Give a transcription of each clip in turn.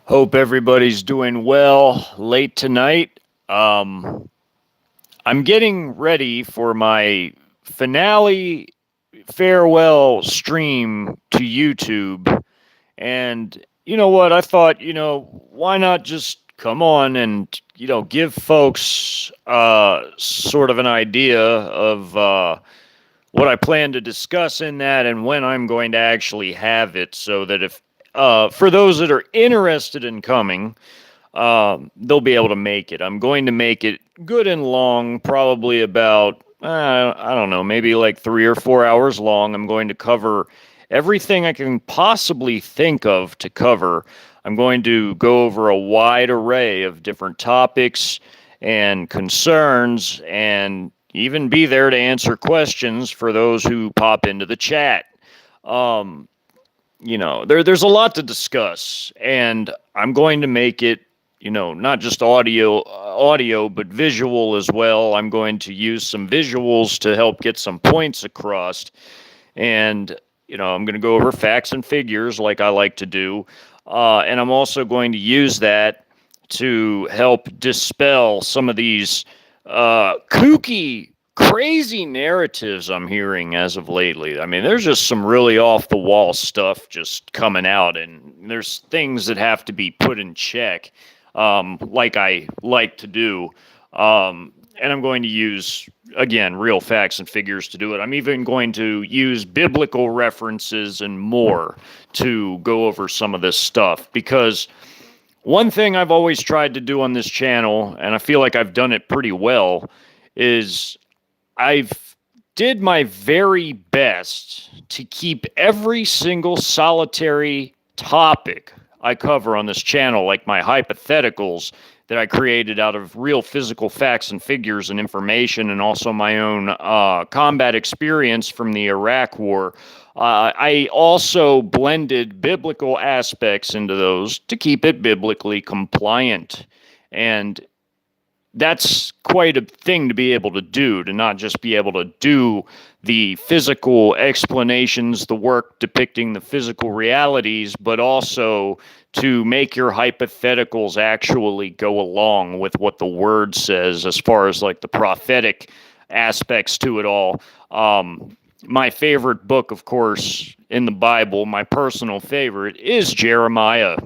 Hope everybody's doing well late tonight. Um, I'm getting ready for my finale farewell stream to YouTube. And you know what? I thought, why not just come on and, give folks sort of an idea of what I plan to discuss in that and when I'm going to actually have it so that if for those that are interested in coming, they'll be able to make it. I'm going to make it good and long, probably about, I don't know, maybe like 3 or 4 hours long. I'm going to cover everything I can possibly think of to cover. I'm going to go over a wide array of different topics and concerns and even be there to answer questions for those who pop into the chat. Um, there's a lot to discuss, and I'm going to make it, not just audio, but visual as well. I'm going to use some visuals to help get some points across, and I'm going to go over facts and figures like I like to do, and I'm also going to use that to help dispel some of these kooky, crazy narratives I'm hearing as of lately. I mean, there's just some really off the wall stuff just coming out, and there's things that have to be put in check, like I like to do. And I'm going to use, again, real facts and figures to do it. I'm even going to use biblical references and more to go over some of this stuff because one thing I've always tried to do on this channel, and I feel like I've done it pretty well, is I've did my very best to keep every single solitary topic I cover on this channel, like my hypotheticals that I created out of real physical facts and figures and information, and also my own combat experience from the Iraq War. I also blended biblical aspects into those to keep it biblically compliant. And that's quite a thing to be able to do, to not just be able to do the physical explanations, the work depicting the physical realities, but also to make your hypotheticals actually go along with what the word says as far as like the prophetic aspects to it all. My favorite book, of course, in the Bible, my personal favorite, is Jeremiah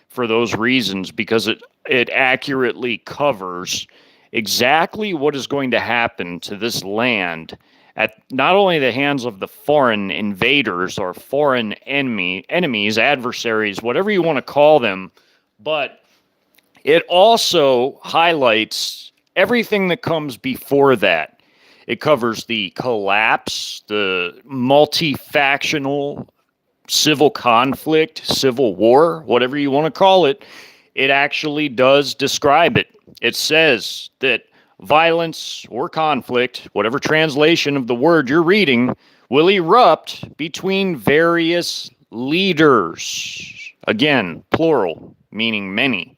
for those reasons, because it accurately covers exactly what is going to happen to this land at not only the hands of the foreign invaders or foreign enemies, adversaries, whatever you want to call them, but it also highlights everything that comes before that. It covers the collapse, the multi-factional civil conflict, civil war, whatever you want to call it. It actually does describe it. It says that violence or conflict, whatever translation of the word you're reading, will erupt between various leaders. Again, plural, meaning many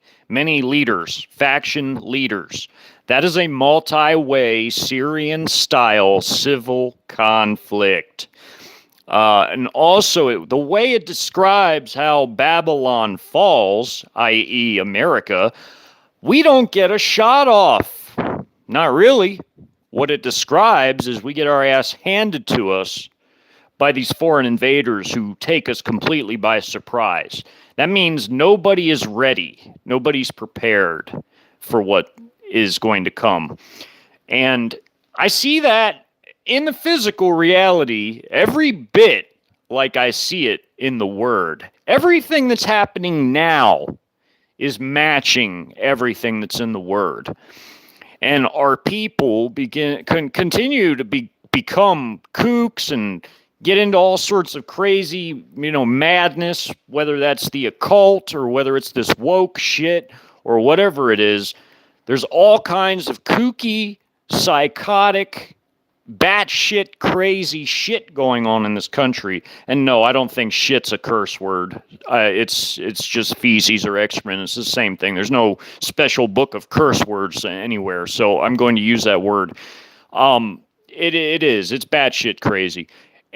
leaders, faction leaders. That is a multi-way Syrian-style civil conflict. And also, the way it describes how Babylon falls, i.e., America, we don't get a shot off. Not really. What it describes is we get our ass handed to us by these foreign invaders who take us completely by surprise. That means nobody is ready. Nobody's prepared for what is going to come. And I see that in the physical reality every bit like I see it in the word. Everything that's happening now is matching everything that's in the word. And our people continue to become kooks and get into all sorts of crazy, madness, whether that's the occult or whether it's this woke shit or whatever it is. There's all kinds of kooky, psychotic, batshit crazy shit going on in this country. And no, I don't think shit's a curse word. It's just feces or excrement. It's the same thing. There's no special book of curse words anywhere. So I'm going to use that word. It is. It's batshit crazy.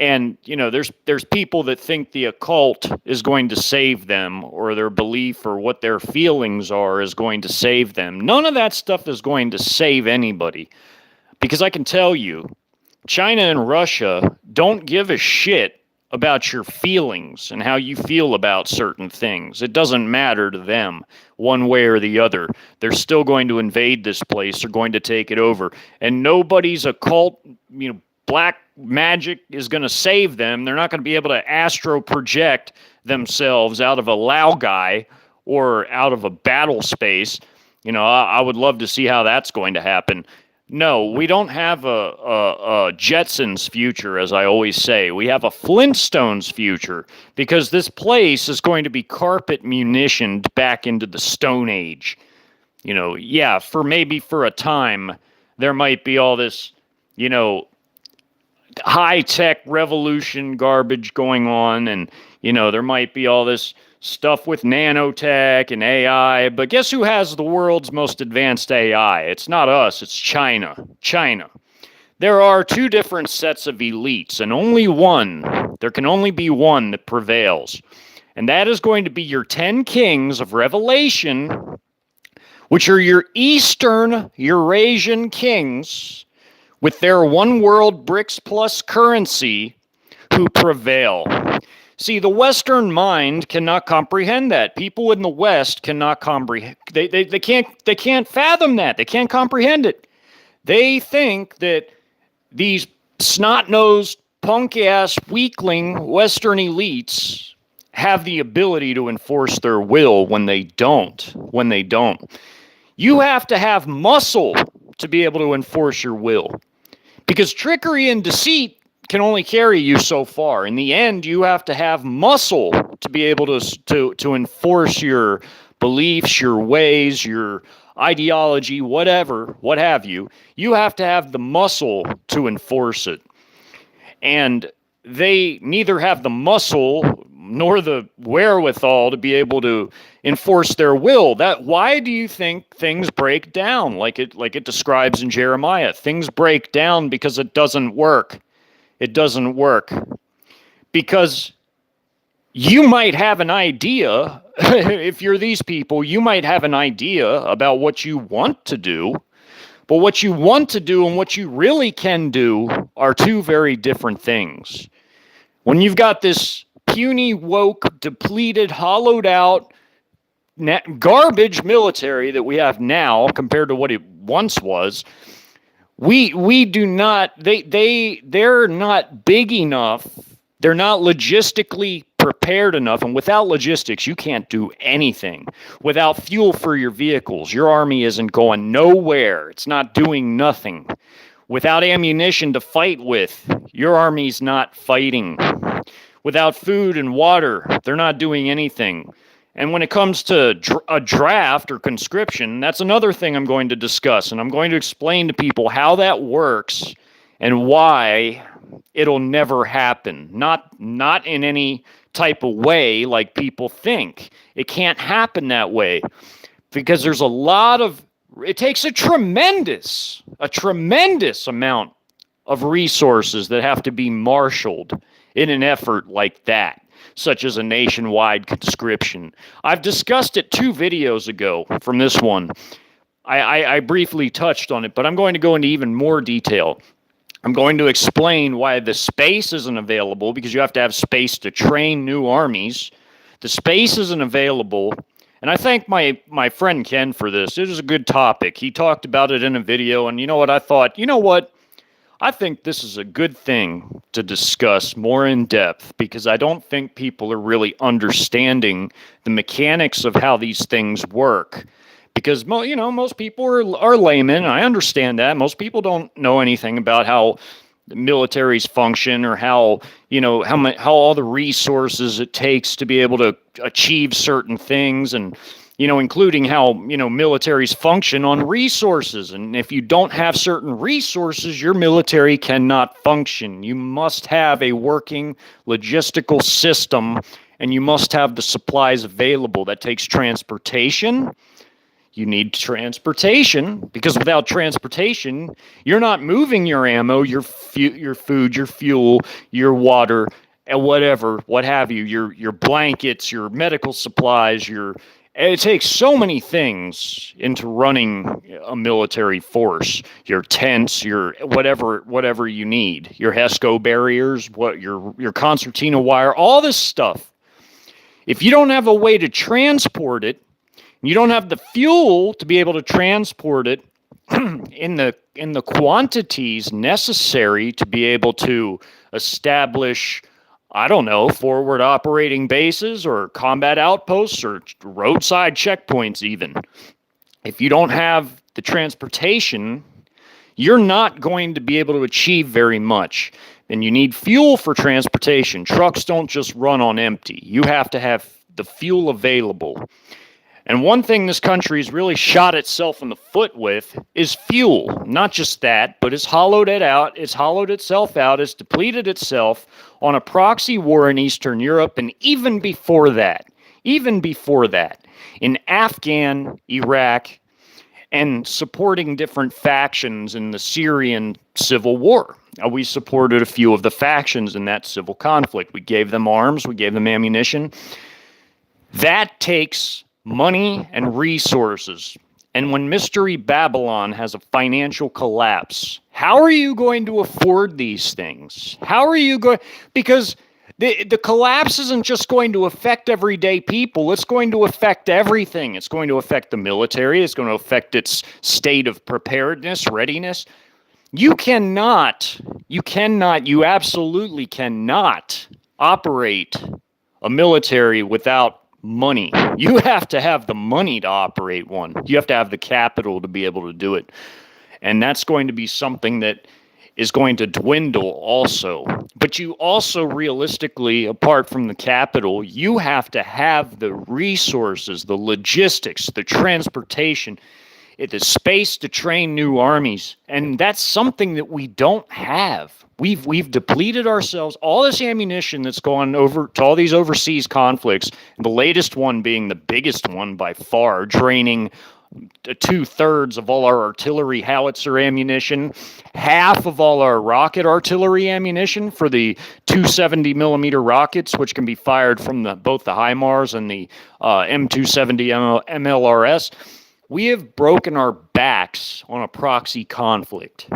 And there's people that think the occult is going to save them, or their belief or what their feelings are is going to save them. None of that stuff is going to save anybody, because I can tell you, China and Russia don't give a shit about your feelings and how you feel about certain things. It doesn't matter to them one way or the other. They're still going to invade this place. They're going to take it over. And nobody's occult, black magic is going to save them. They're not going to be able to astro project themselves out of a Laogai or out of a battle space. I would love to see how that's going to happen. No, we don't have a Jetsons future, as I always say. We have a Flintstones future, because this place is going to be carpet munitioned back into the Stone Age. For a time, there might be all this, high-tech revolution garbage going on, and, there might be all this stuff with nanotech and AI, but guess who has the world's most advanced AI? It's not us, it's China. There are two different sets of elites, and there can only be one that prevails. And that is going to be your 10 kings of Revelation, which are your Eastern Eurasian kings, with their one world BRICS plus currency, who prevail. See, the Western mind cannot comprehend that. People in the West cannot comprehend. They can't fathom that. They can't comprehend it. They think that these snot-nosed, punk-ass, weakling Western elites have the ability to enforce their will when they don't. You have to have muscle to be able to enforce your will, because trickery and deceit can only carry you so far. In the end, you have to have muscle to be able to enforce your beliefs, your ways, your ideology, whatever, what have you. You have to have the muscle to enforce it. And they neither have the muscle nor the wherewithal to be able to enforce their will. Why do you think things break down like it describes in Jeremiah? Things break down because it doesn't work. It doesn't work because you might have an idea. If you're these people, you might have an idea about what you want to do, but what you want to do and what you really can do are two very different things. When you've got this puny, woke, depleted, hollowed out, garbage military that we have now compared to what it once was, we do not, they're not big enough. They're not logistically prepared enough. And without logistics, you can't do anything. Without fuel for your vehicles, your army isn't going nowhere. It's not doing nothing. Without ammunition to fight with, your army's not fighting. Without food and water, they're not doing anything. And when it comes to a draft or conscription, that's another thing I'm going to discuss. And I'm going to explain to people how that works and why it'll never happen. Not in any type of way like people think. It can't happen that way because there's it takes a tremendous amount of resources that have to be marshaled in an effort like that, such as a nationwide conscription. I've discussed it 2 videos ago from this one. I briefly touched on it, but I'm going to go into even more detail. I'm going to explain why the space isn't available, because you have to have space to train new armies. The space isn't available, and I thank my friend Ken for this. It was a good topic. He talked about it in a video, and you know what? I thought, I think this is a good thing to discuss more in depth, because I don't think people are really understanding the mechanics of how these things work. Because, most people are laymen. I understand that. Most people don't know anything about how the militaries function, or how all the resources it takes to be able to achieve certain things, and including how, militaries function on resources. And if you don't have certain resources, your military cannot function. You must have a working logistical system, and you must have the supplies available. That takes transportation. You need transportation, because without transportation, you're not moving your ammo, your food, your fuel, your water, and whatever, what have you, your blankets, your medical supplies, it takes so many things into running a military force. Your tents, your whatever you need, your HESCO barriers, your concertina wire, all this stuff. If you don't have a way to transport it, you don't have the fuel to be able to transport it in the quantities necessary to be able to establish, I don't know, forward operating bases or combat outposts or roadside checkpoints even. If you don't have the transportation, you're not going to be able to achieve very much. And you need fuel for transportation. Trucks don't just run on empty. You have to have the fuel available. And one thing this country's really shot itself in the foot with is fuel. Not just that, but it's hollowed it out. It's hollowed itself out. It's depleted itself on a proxy war in Eastern Europe. And even before that, in Afghan, Iraq, and supporting different factions in the Syrian civil war. We supported a few of the factions in that civil conflict. We gave them arms. We gave them ammunition. That takes money and resources. And when Mystery Babylon has a financial collapse, how are you going to afford these things? How are you going? Because the collapse isn't just going to affect everyday people. It's going to affect everything. It's going to affect the military. It's going to affect its state of preparedness, readiness. You absolutely cannot operate a military without money. You have to have the money to operate one. You have to have the capital to be able to do it. And that's going to be something that is going to dwindle also. But you also realistically, apart from the capital, you have to have the resources, the logistics, the transportation, the space to train new armies. And that's something that we don't have. We've depleted ourselves. All this ammunition that's gone over to all these overseas conflicts, the latest one being the biggest one by far, draining 2/3 of all our artillery howitzer ammunition, half of all our rocket artillery ammunition for the 270 millimeter rockets, which can be fired from both the HIMARS and the M270 MLRS. We have broken our backs on a proxy conflict.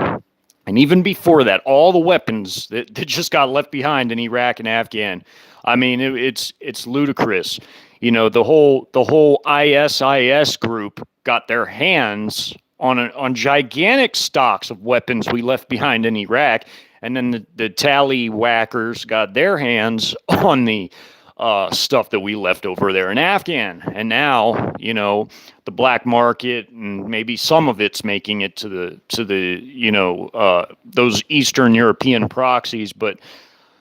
And even before that, all the weapons that just got left behind in Iraq and Afghan, I mean, it's ludicrous. You know, the whole ISIS group got their hands on gigantic stocks of weapons we left behind in Iraq, and then the tallywhackers got their hands on the stuff that we left over there in Afghan. And now, you know, the black market, and maybe some of it's making it to the you know, those Eastern European proxies, but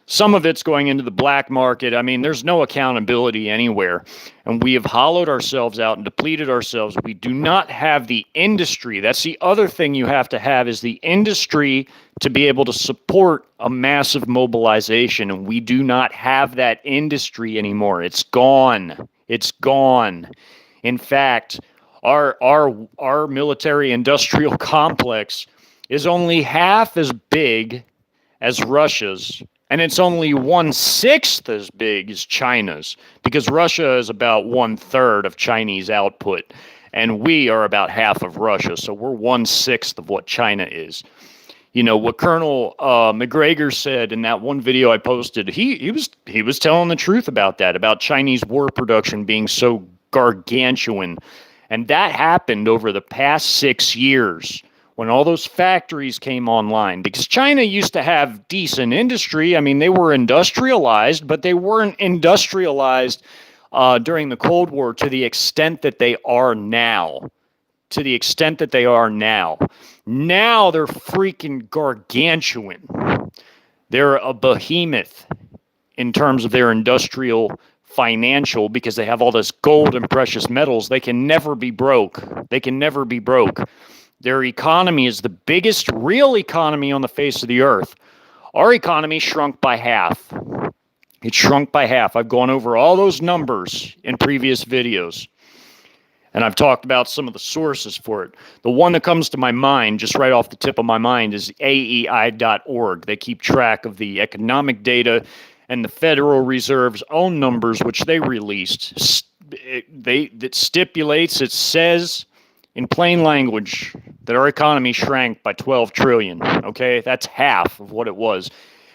some of it's going into the black market. I mean, there's no accountability anywhere. And we have hollowed ourselves out and depleted ourselves. We do not have the industry. That's the other thing you have to have, is the industry to be able to support a massive mobilization. And we do not have that industry anymore. It's gone. It's gone. In fact, our military industrial complex is only half as big as Russia's. And it's only 1/6 as big as China's, because Russia is about 1/3 of Chinese output, and we are about half of Russia. So we're 1/6 of what China is. You know, what Colonel McGregor said in that one video I posted, he was telling the truth about that, about Chinese war production being so gargantuan. And that happened over the past 6 years, when all those factories came online, because China used to have decent industry. I mean, they were industrialized, but they weren't industrialized during the Cold War to the extent that they are now. Now they're freaking gargantuan. They're a behemoth in terms of their industrial financial, because they have all this gold and precious metals. They can never be broke. Their economy is the biggest real economy on the face of the earth. Our economy shrunk by half. It shrunk by half. I've gone over all those numbers in previous videos. And I've talked about some of the sources for it. The one that comes to my mind, just right off the tip of my mind, is AEI.org. They keep track of the economic data and the Federal Reserve's own numbers, which they released. That stipulates, it says in plain language, that our economy shrank by 12 trillion. Okay, that's half of what it was.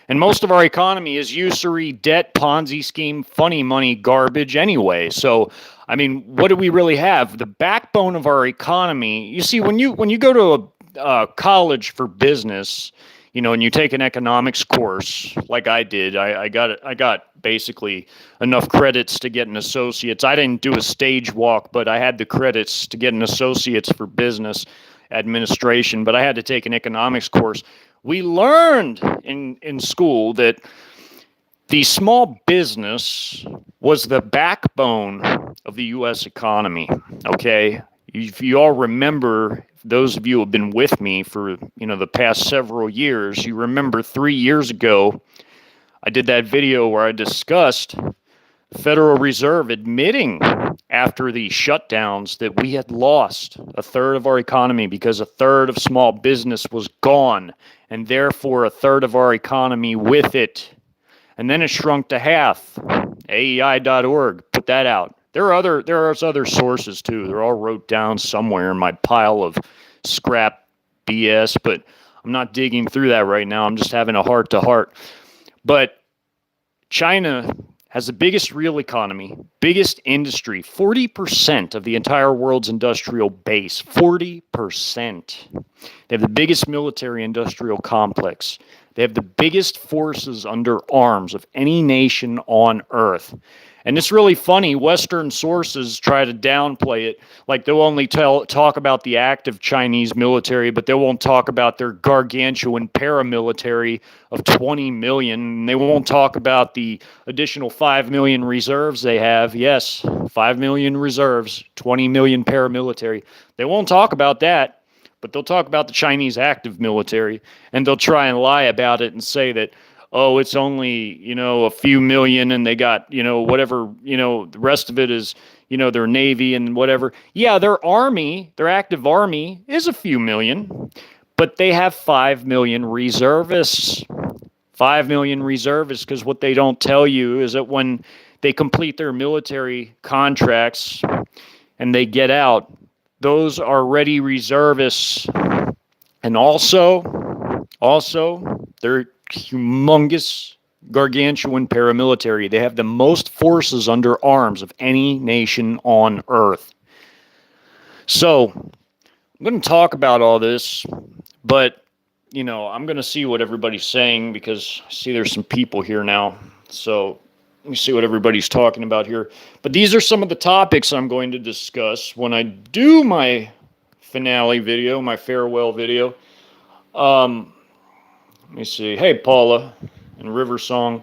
And most of our economy is usury, debt, Ponzi scheme, funny money, garbage anyway. So, I mean, what do we really have? The backbone of our economy. You see, when you go to a college for business, and you take an economics course like I did, I got basically enough credits to get an associate's. I didn't do a stage walk, but I had the credits to get an associate's for business administration. But I had to take an economics course. We learned in school that the small business was the backbone of the U.S. economy. Okay, if you all remember, those of you who have been with me for the past several years, you remember 3 years ago, I did that video where I discussed the Federal Reserve admitting after the shutdowns that we had lost a third of our economy because a third of small business was gone, and therefore a third of our economy with it. And then it shrunk to half. AEI.org put that out. There are other sources too. They're all wrote down somewhere in my pile of scrap BS, but I'm not digging through that right now. I'm just having a heart-to-heart. But China has the biggest real economy, biggest industry, 40% of the entire world's industrial base, 40%. They have the biggest military industrial complex. They have the biggest forces under arms of any nation on earth. And it's really funny, Western sources try to downplay it. Like they'll only talk about the active Chinese military, but they won't talk about their gargantuan paramilitary of 20 million. They won't talk about the additional 5 million reserves they have. Yes, 5 million reserves, 20 million paramilitary. They won't talk about that, but they'll talk about the Chinese active military, and they'll try and lie about it and say that, oh, it's only, a few million and they got, whatever, the rest of it is, their Navy and whatever. Yeah, their army, their active army is a few million, but they have 5 million reservists. 5 million reservists, because what they don't tell you is that when they complete their military contracts and they get out, those are ready reservists. And also, they're humongous, gargantuan paramilitary. They have the most forces under arms of any nation on earth. So, I'm going to talk about all this, but, I'm going to see what everybody's saying because I see there's some people here now. So, let me see what everybody's talking about here. But these are some of the topics I'm going to discuss when I do my finale video, my farewell video. Let me see. Hey, Paula and River Song.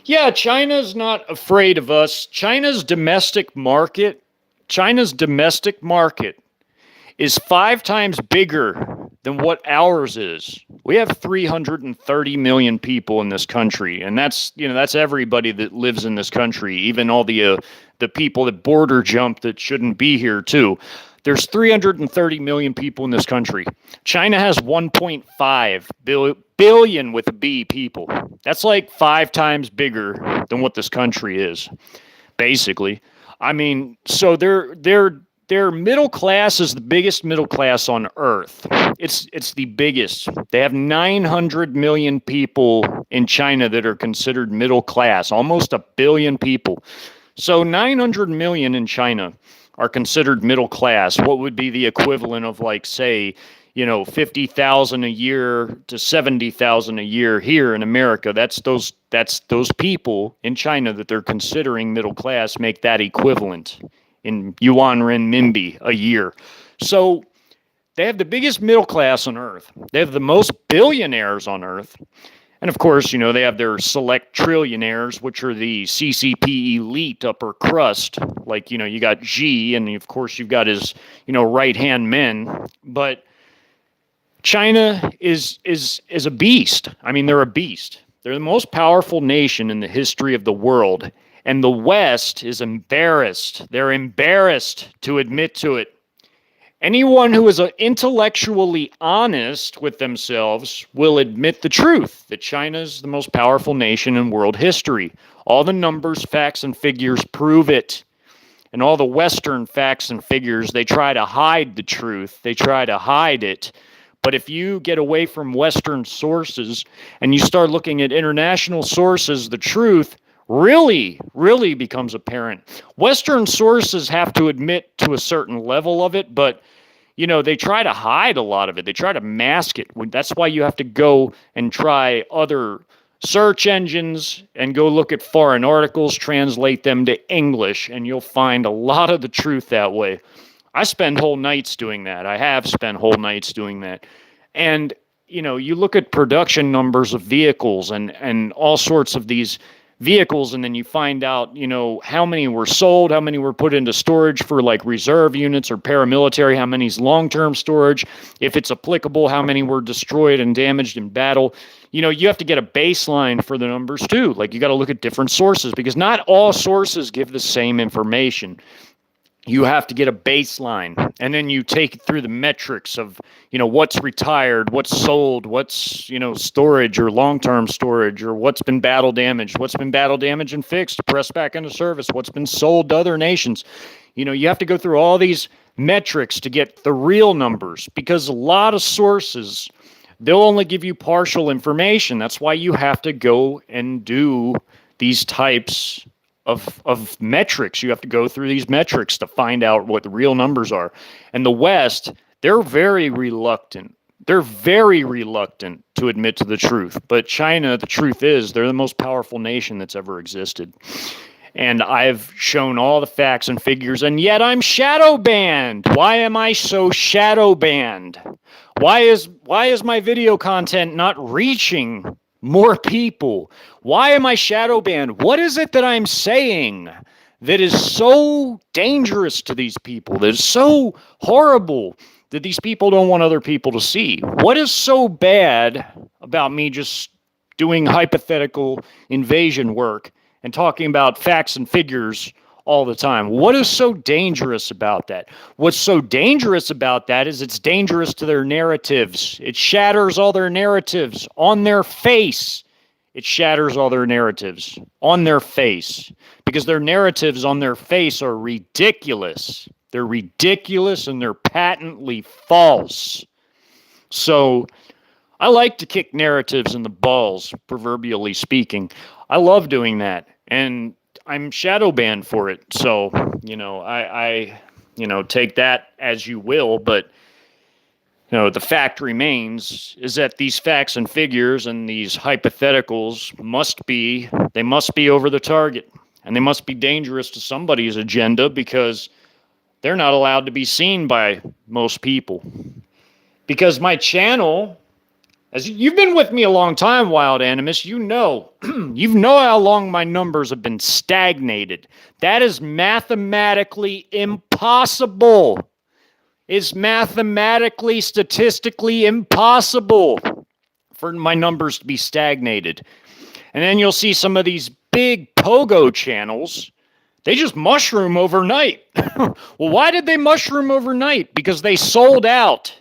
Yeah, China's not afraid of us. China's domestic market is 5 times bigger than what ours is. We have 330 million people in this country, and that's everybody that lives in this country, even all the people that border jump that shouldn't be here too. There's 330 million people in this country. China has 1.5 billion with a B people. That's like 5 times bigger than what this country is, basically. I mean, so their middle class is the biggest middle class on earth. It's the biggest. They have 900 million people in China that are considered middle class, almost 1 billion people. So 900 million in China are considered middle class. What would be the equivalent of, like, say, 50,000 a year to 70,000 a year here in America? That's those people in China that they're considering middle class make that equivalent in yuan renminbi a year. So they have the biggest middle class on earth. They have the most billionaires on earth. And of course, they have their select trillionaires, which are the CCP elite upper crust. Like, you got Xi, and of course you've got his, right-hand men. But China is a beast. I mean, they're a beast. They're the most powerful nation in the history of the world. And the West is embarrassed. They're embarrassed to admit to it. Anyone who is intellectually honest with themselves will admit the truth that China is the most powerful nation in world history. All the numbers, facts, and figures prove it. And all the Western facts and figures, they try to hide the truth. They try to hide it. But if you get away from Western sources and you start looking at international sources, the truth really becomes apparent. Western sources have to admit to a certain level of it, but they try to hide a lot of it. They try to mask it. That's why you have to go and try other search engines and go look at foreign articles, translate them to English, and you'll find a lot of the truth that way. I spend whole nights doing that. I have spent whole nights doing that. And, you look at production numbers of vehicles and all sorts of these vehicles, and then you find out, how many were sold, how many were put into storage for like reserve units or paramilitary, how many's long-term storage, if it's applicable, how many were destroyed and damaged in battle. You have to get a baseline for the numbers too. Like you got to look at different sources because not all sources give the same information. You have to get a baseline, and then you take it through the metrics of, what's retired, what's sold, what's, storage or long-term storage, or what's been battle damaged and fixed, pressed back into service, what's been sold to other nations. You have to go through all these metrics to get the real numbers because a lot of sources, they'll only give you partial information. That's why you have to go and do these types of metrics. You have to go through these metrics to find out what the real numbers are. And the West, they're very reluctant. They're very reluctant to admit to the truth. But China, the truth is, they're the most powerful nation that's ever existed. And I've shown all the facts and figures, and yet I'm shadow banned. Why am I so shadow banned? Why is my video content not reaching more people? Why am I shadow banned? What is it that I'm saying that is so dangerous to these people, that is so horrible that these people don't want other people to see? What is so bad about me just doing hypothetical invasion work and talking about facts and figures all the time? What is so dangerous about that? What's so dangerous about that is it's dangerous to their narratives. It shatters all their narratives on their face. It shatters all their narratives on their face because their narratives on their face are ridiculous. They're ridiculous and they're patently false. So I like to kick narratives in the balls, proverbially speaking. I love doing that. And I'm shadow banned for it. So, I take that as you will, but the fact remains is that these facts and figures and these hypotheticals must be over the target, and they must be dangerous to somebody's agenda because they're not allowed to be seen by most people. Because my channel, as you've been with me a long time, Wild Animus, you know how long my numbers have been stagnated. That is mathematically impossible. It's mathematically, statistically impossible for my numbers to be stagnated. And then you'll see some of these big pogo channels, they just mushroom overnight. Well, why did they mushroom overnight? Because they sold out.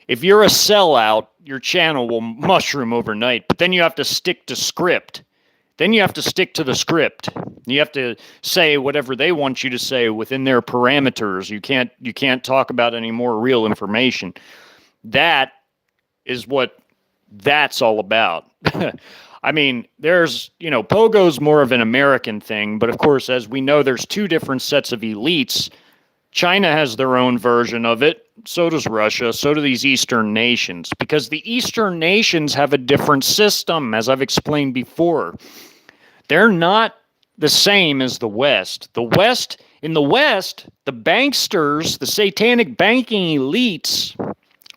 If you're a sellout, your channel will mushroom overnight, but then you have to stick to script. Then you have to stick to the script. You have to say whatever they want you to say within their parameters. You can't talk about any more real information. That is what that's all about. I mean, there's, Pogo's more of an American thing, but of course, as we know, there's two different sets of elites. China has their own version of it. So does Russia. So do these Eastern nations, because the Eastern nations have a different system, as I've explained before. They're not the same as the West. In the West, the banksters, the satanic banking elites,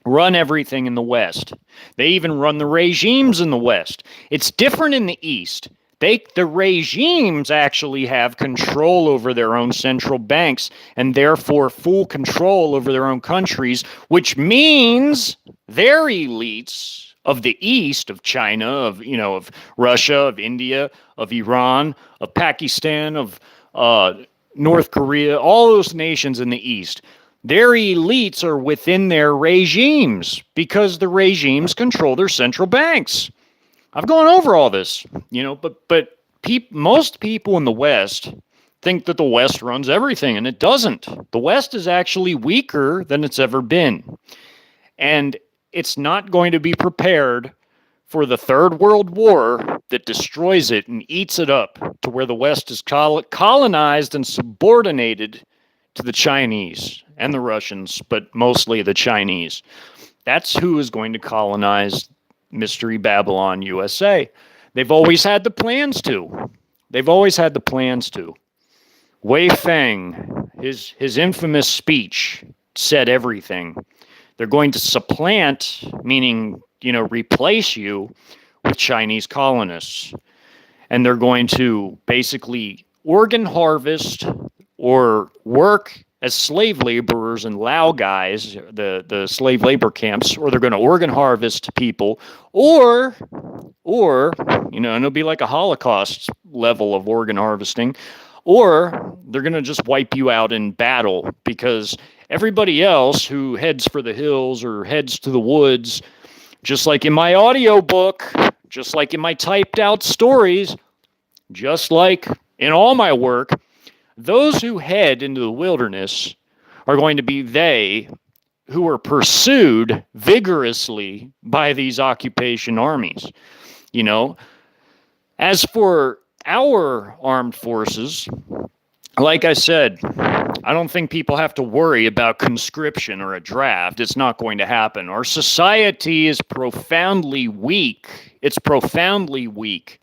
run everything in the West. They even run the regimes in the West. It's different in the East. The regimes actually have control over their own central banks and therefore full control over their own countries, which means their elites of the East, of China, of Russia, of India, of Iran, of Pakistan, of North Korea, all those nations in the East, their elites are within their regimes because the regimes control their central banks. I've gone over all this, but most people in the West think that the West runs everything, and it doesn't. The West is actually weaker than it's ever been. And it's not going to be prepared for the Third World War that destroys it and eats it up to where the West is colonized and subordinated to the Chinese and the Russians, but mostly the Chinese. That's who is going to colonize Mystery Babylon USA. They've always had the plans to. Wei Feng, his infamous speech said everything. They're going to supplant, meaning, replace you with Chinese colonists. And they're going to basically organ harvest or work as slave laborers in Lao guys, the slave labor camps, or they're going to organ harvest people, or and it'll be like a Holocaust level of organ harvesting, or they're going to just wipe you out in battle because everybody else who heads for the hills or heads to the woods, just like in my audiobook, just like in my typed out stories, just like in all my work, those who head into the wilderness are going to be they who are pursued vigorously by these occupation armies. As for our armed forces, like I said, I don't think people have to worry about conscription or a draft. It's not going to happen. Our society is profoundly weak. It's profoundly weak.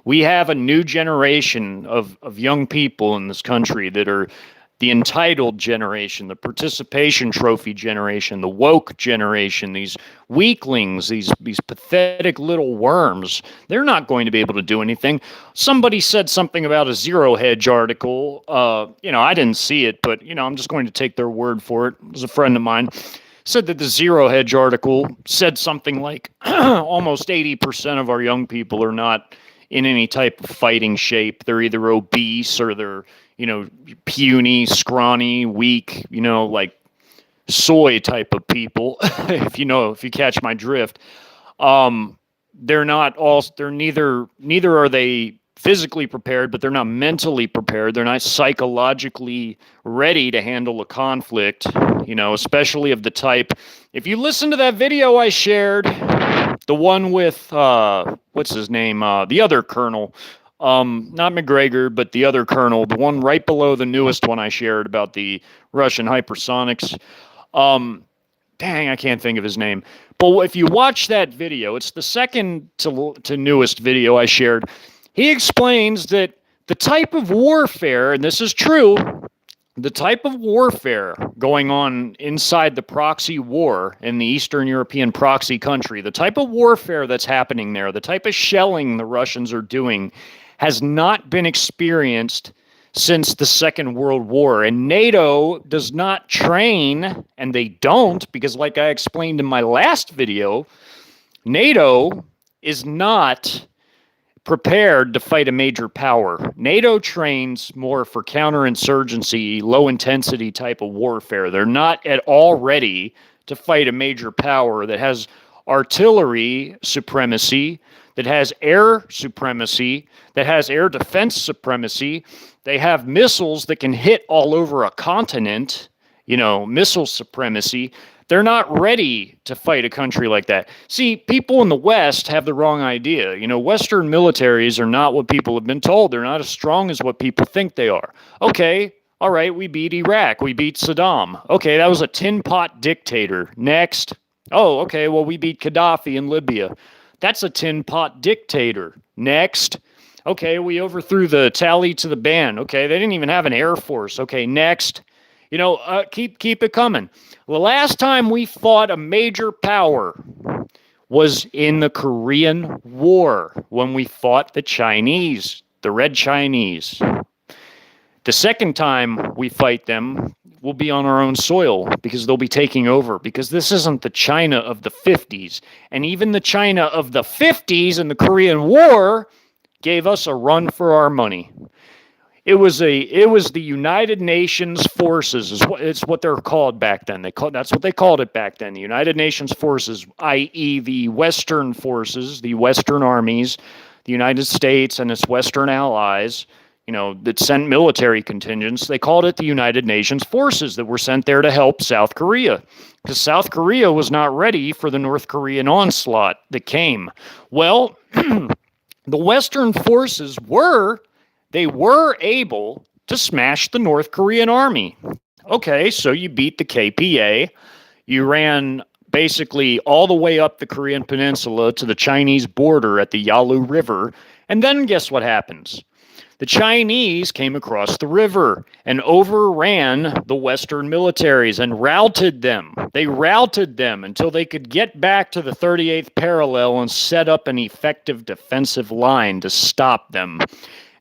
We have a new generation of young people in this country that are the entitled generation, the participation trophy generation, the woke generation, these weaklings, these pathetic little worms. They're not going to be able to do anything. Somebody said something about a Zero Hedge article. I didn't see it, but, I'm just going to take their word for it. It was a friend of mine. Said that the Zero Hedge article said something like almost 80% of our young people are not in any type of fighting shape. They're either obese or they're, puny, scrawny, weak, like soy type of people, if you catch my drift. They're neither are they physically prepared, but they're not mentally prepared. They're not psychologically ready to handle a conflict, especially of the type. If you listen to that video I shared, the one with, what's his name? The other colonel, not McGregor, but the other colonel, the one right below the newest one I shared about the Russian hypersonics. Dang, I can't think of his name. But if you watch that video, it's the second to newest video I shared. He explains that the type of warfare, and this is true, the type of warfare going on inside the proxy war in the Eastern European proxy country, the type of warfare that's happening there, the type of shelling the Russians are doing has not been experienced since the Second World War. And NATO does not train, and they don't, because like I explained in my last video, NATO is not prepared to fight a major power. NATO trains more for counterinsurgency, low-intensity type of warfare. They're not at all ready to fight a major power that has artillery supremacy, that has air supremacy, that has air defense supremacy. They have missiles that can hit all over a continent, missile supremacy. They're not ready to fight a country like that. See, people in the West have the wrong idea. Western militaries are not what people have been told. They're not as strong as what people think they are. Okay, all right, we beat Iraq. We beat Saddam. Okay, that was a tin-pot dictator. Next. Oh, okay, well, we beat Gaddafi in Libya. That's a tin-pot dictator. Next. Okay, we overthrew the Taliban to the ban. Okay, they didn't even have an air force. Okay, next. Keep it coming. The last time we fought a major power was in the Korean War when we fought the Chinese, the Red Chinese. The second time we fought them we'll be on our own soil because they'll be taking over, because this isn't the China of the 50s. And even the China of the 50s and the Korean War gave us a run for our money. It was the United Nations forces, it's what they're called back then. That's what they called it back then. The United Nations forces, i.e., the Western forces, the Western armies, the United States and its Western allies, that sent military contingents. They called it the United Nations forces that were sent there to help South Korea, because South Korea was not ready for the North Korean onslaught that came. Well, the Western forces were able to smash the North Korean army. Okay, so you beat the KPA. You ran basically all the way up the Korean Peninsula to the Chinese border at the Yalu River. And then guess what happens? The Chinese came across the river and overran the Western militaries and routed them. They routed them until they could get back to the 38th parallel and set up an effective defensive line to stop them.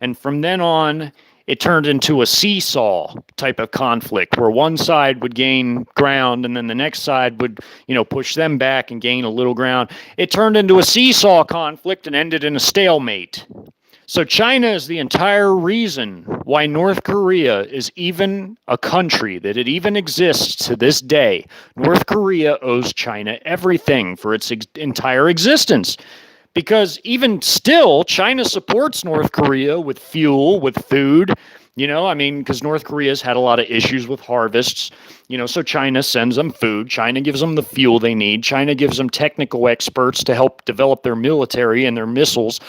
And from then on, it turned into a seesaw type of conflict where one side would gain ground and then the next side would, push them back and gain a little ground. It turned into a seesaw conflict and ended in a stalemate. So China is the entire reason why North Korea is even a country, that it even exists to this day. North Korea owes China everything for its entire existence. Because even still, China supports North Korea with fuel, with food, because North Korea's had a lot of issues with harvests, so China sends them food. China gives them the fuel they need. China gives them technical experts to help develop their military and their missiles.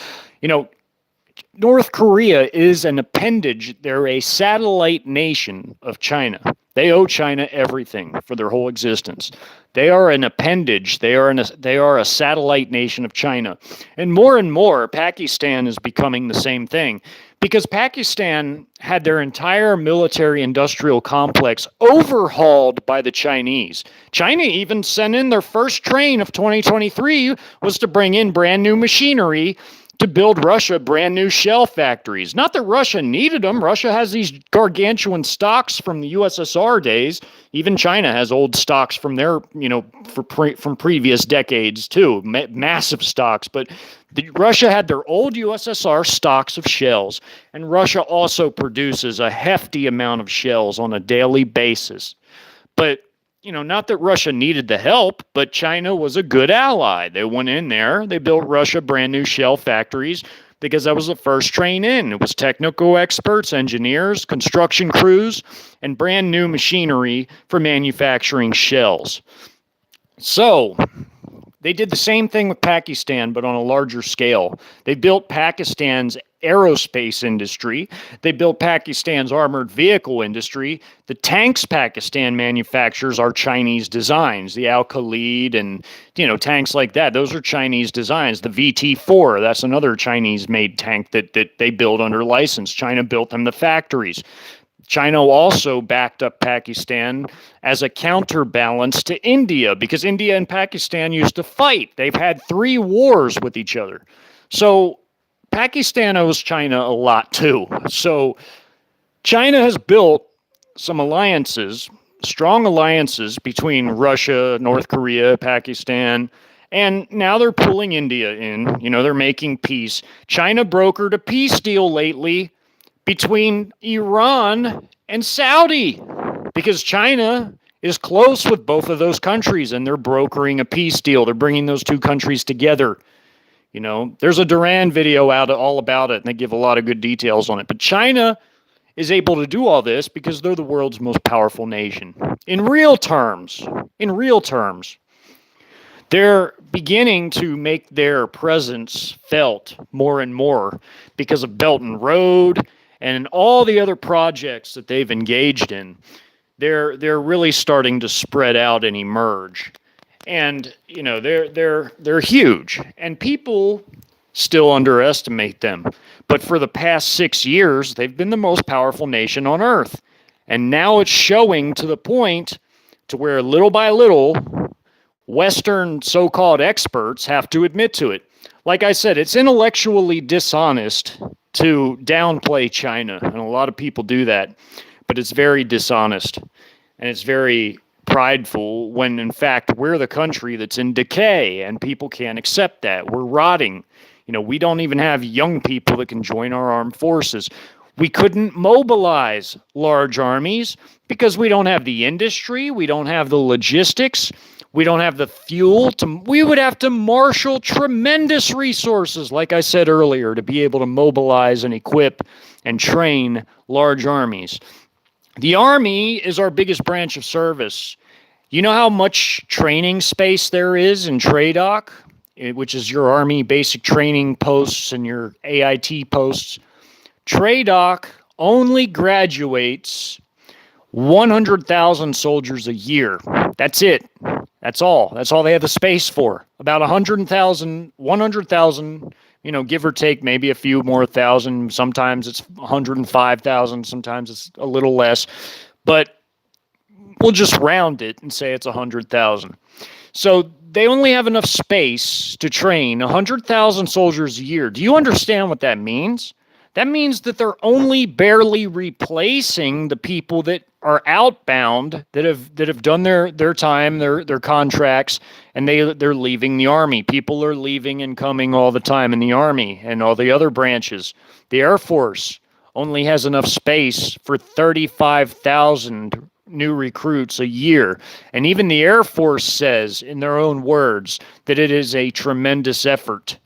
North Korea is an appendage. They're a satellite nation of China. They owe China everything for their whole existence. They are an appendage. They are a satellite nation of China. And more, Pakistan is becoming the same thing, because Pakistan had their entire military industrial complex overhauled by the Chinese. China even sent in their first train of 2023 was to bring in brand new machinery to build Russia brand new shell factories. Not that Russia needed them. Russia has these gargantuan stocks from the USSR days. Even China has old stocks from their, from previous decades too, massive stocks. But Russia had their old USSR stocks of shells, and Russia also produces a hefty amount of shells on a daily basis. But not that Russia needed the help, but China was a good ally. They went in there, they built Russia brand new shell factories because that was the first train in. It was technical experts, engineers, construction crews, and brand new machinery for manufacturing shells. So they did the same thing with Pakistan, but on a larger scale. They built Pakistan's aerospace industry. They built Pakistan's armored vehicle industry. The tanks Pakistan manufactures are Chinese designs. The Al-Khalid and, tanks like that, those are Chinese designs. The VT-4, that's another Chinese-made tank that they build under license. China built them the factories. China also backed up Pakistan as a counterbalance to India, because India and Pakistan used to fight. They've had 3 wars with each other. So Pakistan owes China a lot too. So China has built some alliances, strong alliances between Russia, North Korea, Pakistan, and now they're pulling India in. They're making peace. China brokered a peace deal lately between Iran and Saudi, because China is close with both of those countries, and they're brokering a peace deal. They're bringing those two countries together. There's a Duran video out all about it, and they give a lot of good details on it. But China is able to do all this because they're the world's most powerful nation. In real terms, they're beginning to make their presence felt more and more because of Belt and Road and all the other projects that they've engaged in. They're really starting to spread out and emerge. And they're huge, and people still underestimate them. But for the past 6 years, they've been the most powerful nation on earth. And now it's showing to the point to where little by little, Western so-called experts have to admit to it. Like I said, it's intellectually dishonest to downplay China, and a lot of people do that, but it's very dishonest. and it's very prideful when in fact we're the country that's in decay and people can't accept that. We're rotting. We don't even have young people that can join our armed forces. We couldn't mobilize large armies because we don't have the industry, we don't have the logistics, we don't have the fuel. We would have to marshal tremendous resources, like I said earlier, to be able to mobilize and equip and train large armies. The Army is our biggest branch of service. You know how much training space there is in TRADOC, which is your Army basic training posts and your AIT posts? TRADOC only graduates 100,000 soldiers a year. That's it. That's all. That's all they have the space for. About 100,000, give or take maybe a few more thousand. Sometimes it's 105,000. Sometimes it's a little less. But we'll just round it and say it's 100,000. So they only have enough space to train 100,000 soldiers a year. Do you understand what that means? That means that they're only barely replacing the people that are outbound, that have done their time, their contracts, and they're leaving the Army. People are leaving and coming all the time in the Army and all the other branches. The Air Force only has enough space for 35,000 new recruits a year. And even the Air Force says in their own words that it is a tremendous effort.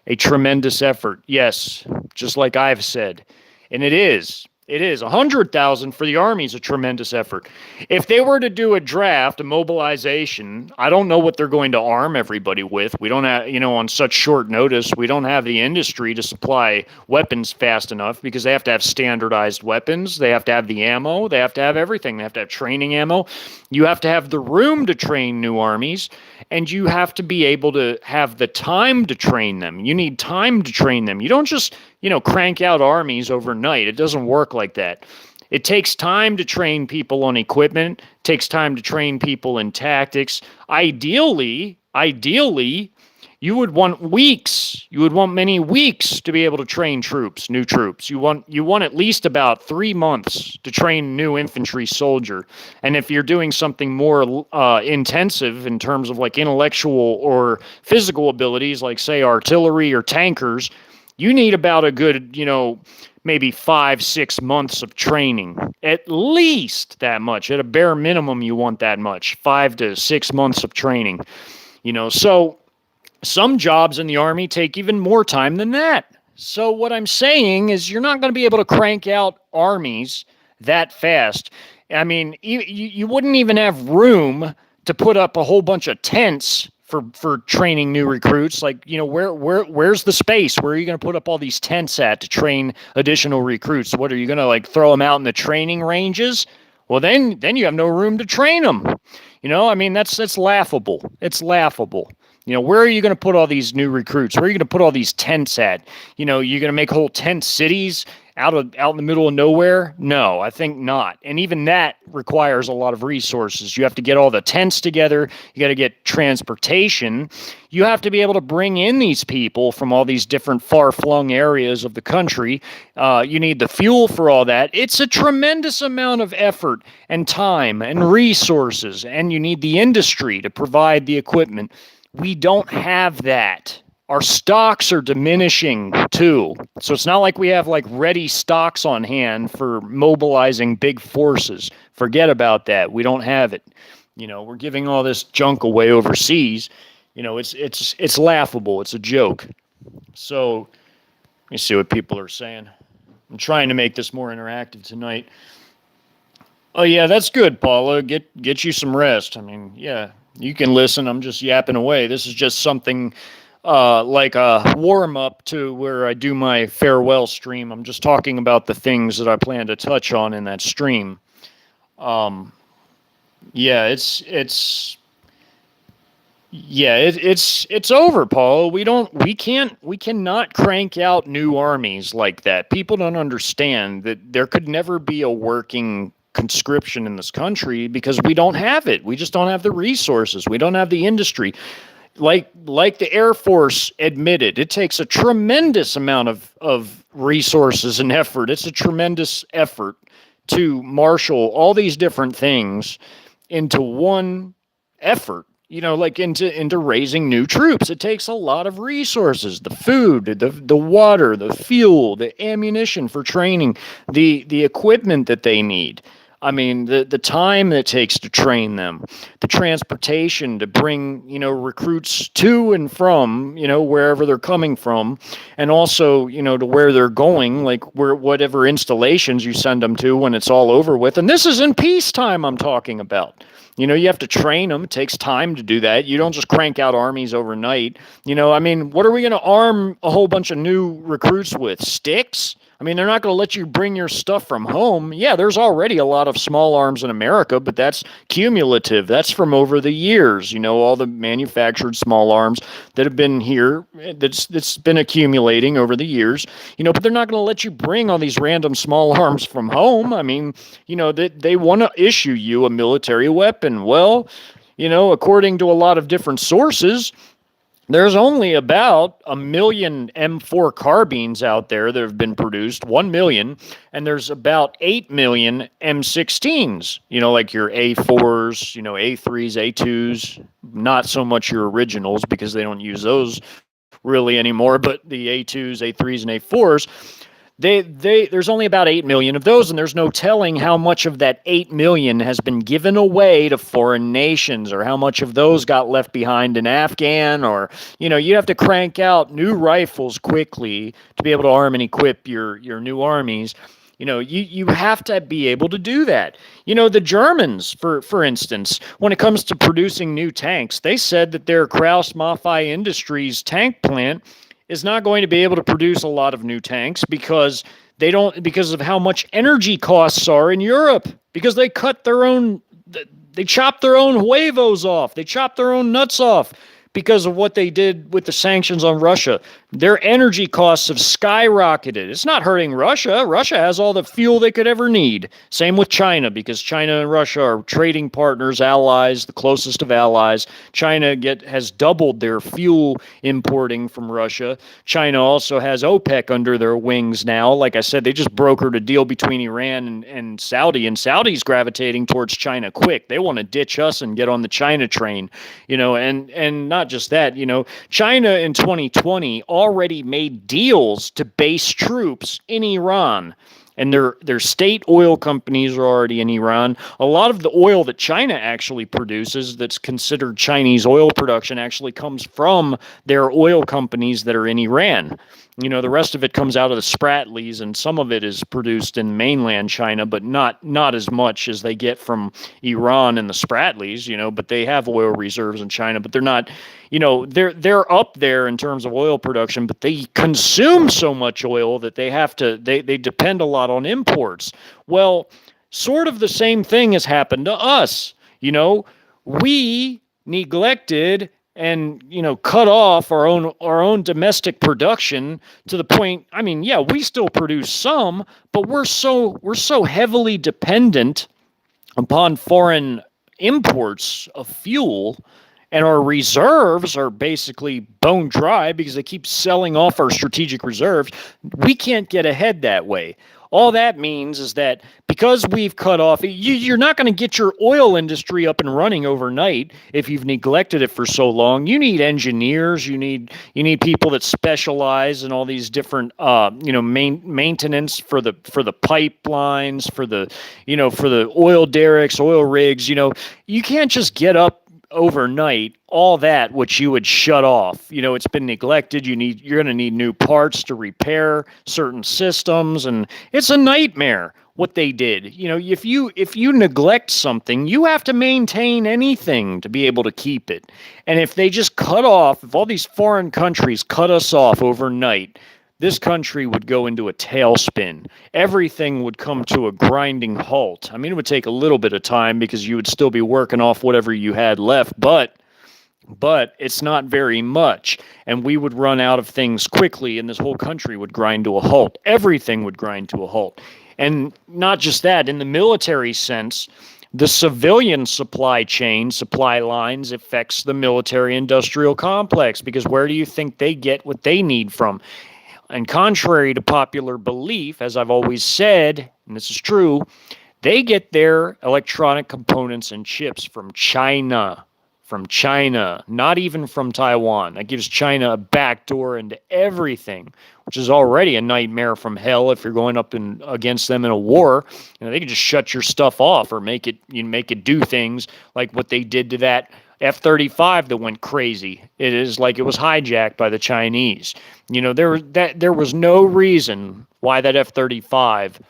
A tremendous effort, yes, just like I've said. And it is. 100,000 for the Army is a tremendous effort. If they were to do a draft, a mobilization, I don't know what they're going to arm everybody with. We don't have, on such short notice, we don't have the industry to supply weapons fast enough because they have to have standardized weapons. They have to have the ammo. They have to have everything. They have to have training ammo. You have to have the room to train new armies, and you have to be able to have the time to train them. You need time to train them. You don't just crank out armies overnight. It doesn't work like that. It takes time to train people on equipment. It takes time to train people in tactics. Ideally, you would want weeks. You would want many weeks to be able to train new troops. You want at least about 3 months to train a new infantry soldier. And if you're doing something more intensive in terms of like intellectual or physical abilities, like say artillery or tankers, you need about a good, maybe 5-6 months of training. At least that much. At a bare minimum, you want that much. 5 to 6 months of training. So some jobs in the Army take even more time than that. So what I'm saying is you're not going to be able to crank out armies that fast. I mean, you wouldn't even have room to put up a whole bunch of tents for training new recruits. Like, where's the space? Where are you going to put up all these tents at to train additional recruits? What are you going to throw them out in the training ranges? Well, then you have no room to train them. That's laughable. It's laughable. Where are you going to put all these new recruits? Where are you going to put all these tents at? You're going to make whole tent cities out in the middle of nowhere? No, I think not. And even that requires a lot of resources. You have to get all the tents together. You got to get transportation. You have to be able to bring in these people from all these different far-flung areas of the country. You need the fuel for all that. It's a tremendous amount of effort and time and resources, and you need the industry to provide the equipment. We don't have that. Our stocks are diminishing too. So it's not like we have ready stocks on hand for mobilizing big forces. Forget about that. We don't have it. We're giving all this junk away overseas. It's laughable. It's a joke. So let me see what people are saying. I'm trying to make this more interactive tonight. Oh yeah, that's good, Paula. Get you some rest. I mean, yeah, you can listen. I'm just yapping away. This is just something like a warm-up to where I do my farewell stream. I'm just talking about the things that I plan to touch on in that stream. Yeah, it's over, Paul. We cannot crank out new armies like that. People don't understand that there could never be a working conscription in this country because we don't have it. We just don't have the resources. We don't have the industry. Like the Air Force admitted, it takes a tremendous amount of resources and effort. It's a tremendous effort to marshal all these different things into one effort, like into raising new troops. It takes a lot of resources: the food, the water, the fuel, the ammunition for training, the equipment that they need. I mean, the time that it takes to train them, the transportation to bring, recruits to and from, wherever they're coming from, and also, to where they're going, like whatever installations you send them to when it's all over with. And this is in peacetime I'm talking about. You have to train them. It takes time to do that. You don't just crank out armies overnight. I mean, what are we going to arm a whole bunch of new recruits with? Sticks? I mean, they're not going to let you bring your stuff from home. Yeah, there's already a lot of small arms in America, but that's cumulative. That's from over the years, all the manufactured small arms that have been here, that's been accumulating over the years, but they're not going to let you bring all these random small arms from home. I mean, they want to issue you a military weapon. Well, according to a lot of different sources, there's only about 1 million M4 carbines out there that have been produced, 1 million, and there's about 8 million M16s, like your A4s, A3s, A2s, not so much your originals because they don't use those really anymore, but the A2s, A3s, and A4s. There's only about 8 million of those, and there's no telling how much of that 8 million has been given away to foreign nations, or how much of those got left behind in Afghan, or, you have to crank out new rifles quickly to be able to arm and equip your new armies. You have to be able to do that. The Germans, for instance, when it comes to producing new tanks, they said that their Krauss-Maffei Industries tank plant is not going to be able to produce a lot of new tanks because of how much energy costs are in Europe, because they chopped their own huevos off. They chopped their own nuts off because of what they did with the sanctions on Russia. Their energy costs have skyrocketed. It's not hurting Russia. Russia has all the fuel they could ever need. Same with China, because China and Russia are trading partners, allies, the closest of allies. China has doubled their fuel importing from Russia. China also has OPEC under their wings now. Like I said, they just brokered a deal between Iran and Saudi, and Saudi's gravitating towards China quick. They want to ditch us and get on the China train, and not just that, China in 2020 already made deals to base troops in Iran. And their state oil companies are already in Iran. A lot of the oil that China actually produces that's considered Chinese oil production actually comes from their oil companies that are in Iran. The rest of it comes out of the Spratlys, and some of it is produced in mainland China, but not as much as they get from Iran and the Spratlys, but they have oil reserves in China, but they're not, they're up there in terms of oil production, but they consume so much oil that they depend a lot on imports. Well, sort of the same thing has happened to us. We neglected and cut off our own domestic production to the point. I mean, yeah, we still produce some, but we're so heavily dependent upon foreign imports of fuel, and our reserves are basically bone dry because they keep selling off our strategic reserves. We can't get ahead that way. All that means is that because we've cut off, you're not going to get your oil industry up and running overnight if you've neglected it for so long. You need engineers. You need people that specialize in all these different, maintenance for the pipelines, for the oil derricks, oil rigs. You can't just get up overnight all that which you would shut off. It's been neglected. You're going to need new parts to repair certain systems, and it's a nightmare what they did. If you neglect something, you have to maintain anything to be able to keep it. And if they just if all these foreign countries cut us off overnight, this country would go into a tailspin. Everything would come to a grinding halt. I mean, it would take a little bit of time because you would still be working off whatever you had left, but it's not very much. And we would run out of things quickly, and this whole country would grind to a halt. Everything would grind to a halt. And not just that, in the military sense, the civilian supply lines affects the military industrial complex, because where do you think they get what they need from? And contrary to popular belief, as I've always said, and this is true, they get their electronic components and chips from China. From China, not even from Taiwan. That gives China a backdoor into everything, which is already a nightmare from hell if you're going up against them in a war. They can just shut your stuff off or make it do things like what they did to that F-35 that went crazy. It is like it was hijacked by the Chinese. There was no reason why that F-35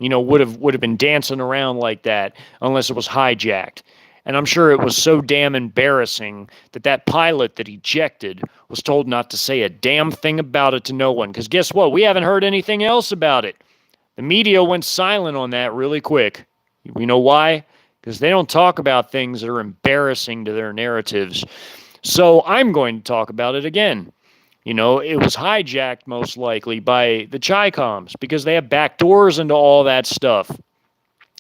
would have been dancing around like that unless it was hijacked. And I'm sure it was so damn embarrassing that pilot that ejected was told not to say a damn thing about it to no one. Because guess what? We haven't heard anything else about it. The media went silent on that really quick. We know why? Because they don't talk about things that are embarrassing to their narratives. So I'm going to talk about it again. It was hijacked most likely by the Chi-Coms because they have backdoors into all that stuff.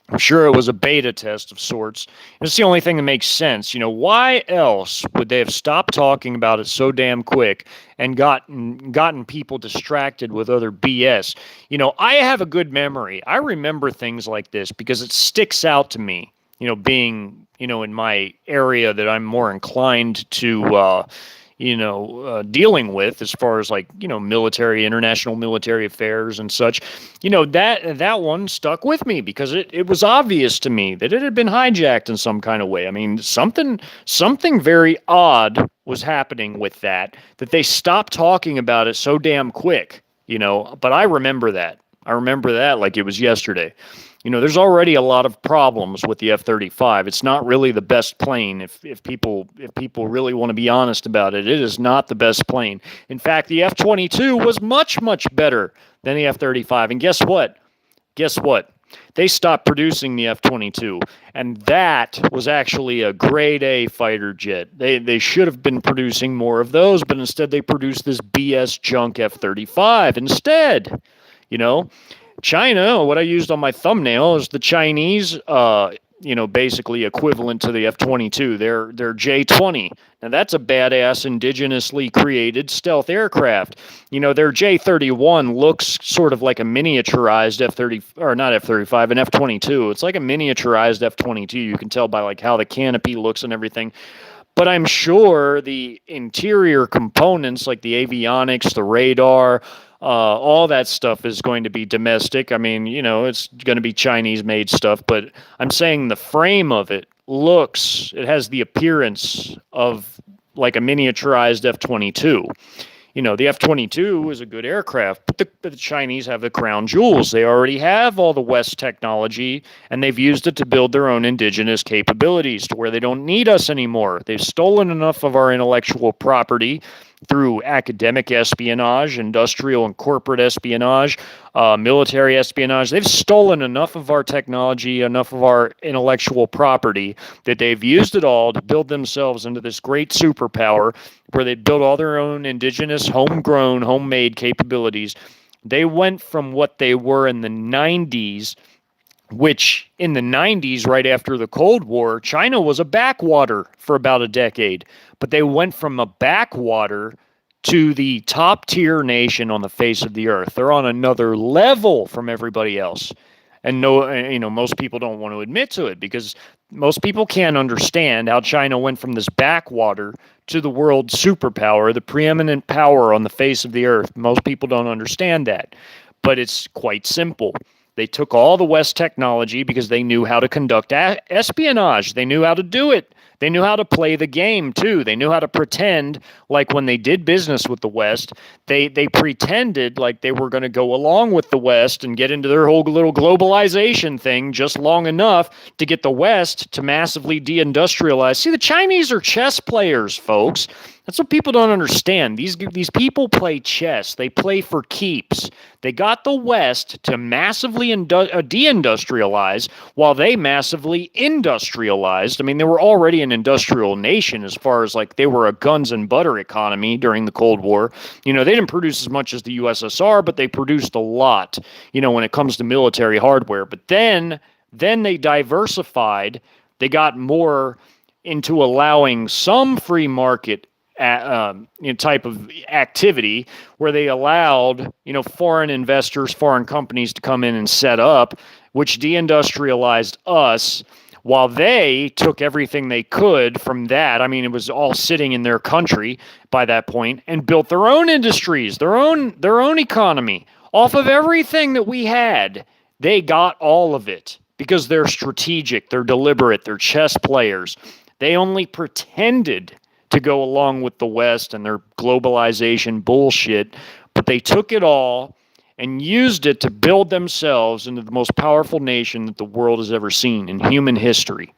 I'm sure it was a beta test of sorts. It's the only thing that makes sense. Why else would they have stopped talking about it so damn quick and gotten people distracted with other BS? I have a good memory. I remember things like this because it sticks out to me. Being in my area that I'm more inclined to dealing with as far as international military affairs and such, that one stuck with me because it was obvious to me that it had been hijacked in some kind of way. I mean, something very odd was happening with that they stopped talking about it so damn quick, but I remember that. Like it was yesterday. There's already a lot of problems with the F-35. It's not really the best plane. If people really want to be honest about it, it is not the best plane. In fact, the F-22 was much, much better than the F-35. And guess what? They stopped producing the F-22, and that was actually a grade A fighter jet. They should have been producing more of those, but instead they produced this BS junk F-35 instead. China, what I used on my thumbnail is the Chinese, basically equivalent to the F-22. They're J-20. Now, that's a badass indigenously created stealth aircraft. Their J-31 looks sort of like a miniaturized F-30, or not F-35, an F-22. It's like a miniaturized F-22. You can tell by how the canopy looks and everything. But I'm sure the interior components like the avionics, the radar, all that stuff is going to be domestic. I mean, it's going to be Chinese-made stuff, but I'm saying the frame of it has the appearance of like a miniaturized F-22. The F-22 is a good aircraft, but the Chinese have the crown jewels. They already have all the West technology, and they've used it to build their own indigenous capabilities to where they don't need us anymore. They've stolen enough of our intellectual property through academic espionage, industrial and corporate espionage, military espionage. They've stolen enough of our technology, enough of our intellectual property that they've used it all to build themselves into this great superpower where they built all their own indigenous, homegrown, homemade capabilities. They went from what they were in the 90s, which in the 90s, right after the Cold War, China was a backwater for about a decade. But they went from a backwater to the top tier nation on the face of the earth. They're on another level from everybody else. And most people don't want to admit to it because most people can't understand how China went from this backwater to the world superpower, the preeminent power on the face of the earth. Most people don't understand that. But it's quite simple. They took all the West technology because they knew how to conduct espionage. They knew how to do it. They knew how to play the game, too. They knew how to pretend like when they did business with the West, they pretended like they were going to go along with the West and get into their whole little globalization thing just long enough to get the West to massively deindustrialize. See, the Chinese are chess players, folks. That's what people don't understand. These people play chess. They play for keeps. They got the West to massively deindustrialize while they massively industrialized. I mean, they were already an industrial nation as far as they were a guns and butter economy during the Cold War. They didn't produce as much as the USSR, but they produced a lot, when it comes to military hardware. But then they diversified. They got more into allowing some free market type of activity where they allowed foreign investors, foreign companies to come in and set up, which deindustrialized us. While they took everything they could from that, I mean, it was all sitting in their country by that point, and built their own industries, their own economy off of everything that we had. They got all of it because they're strategic, they're deliberate, they're chess players. They only pretended to go along with the West and their globalization bullshit, but they took it all and used it to build themselves into the most powerful nation that the world has ever seen in human history.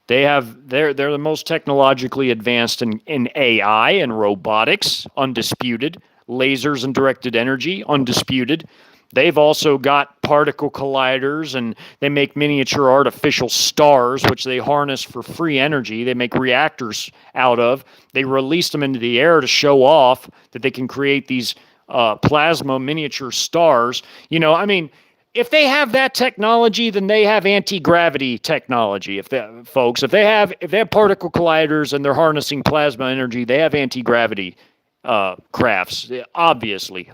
They're the most technologically advanced in AI and robotics, undisputed. Lasers and directed energy, undisputed. They've also got particle colliders, and they make miniature artificial stars, which they harness for free energy. They make reactors out of. They release them into the air to show off that they can create these plasma miniature stars. If they have that technology, then they have anti-gravity technology. If they have particle colliders and they're harnessing plasma energy, they have anti-gravity crafts. Obviously.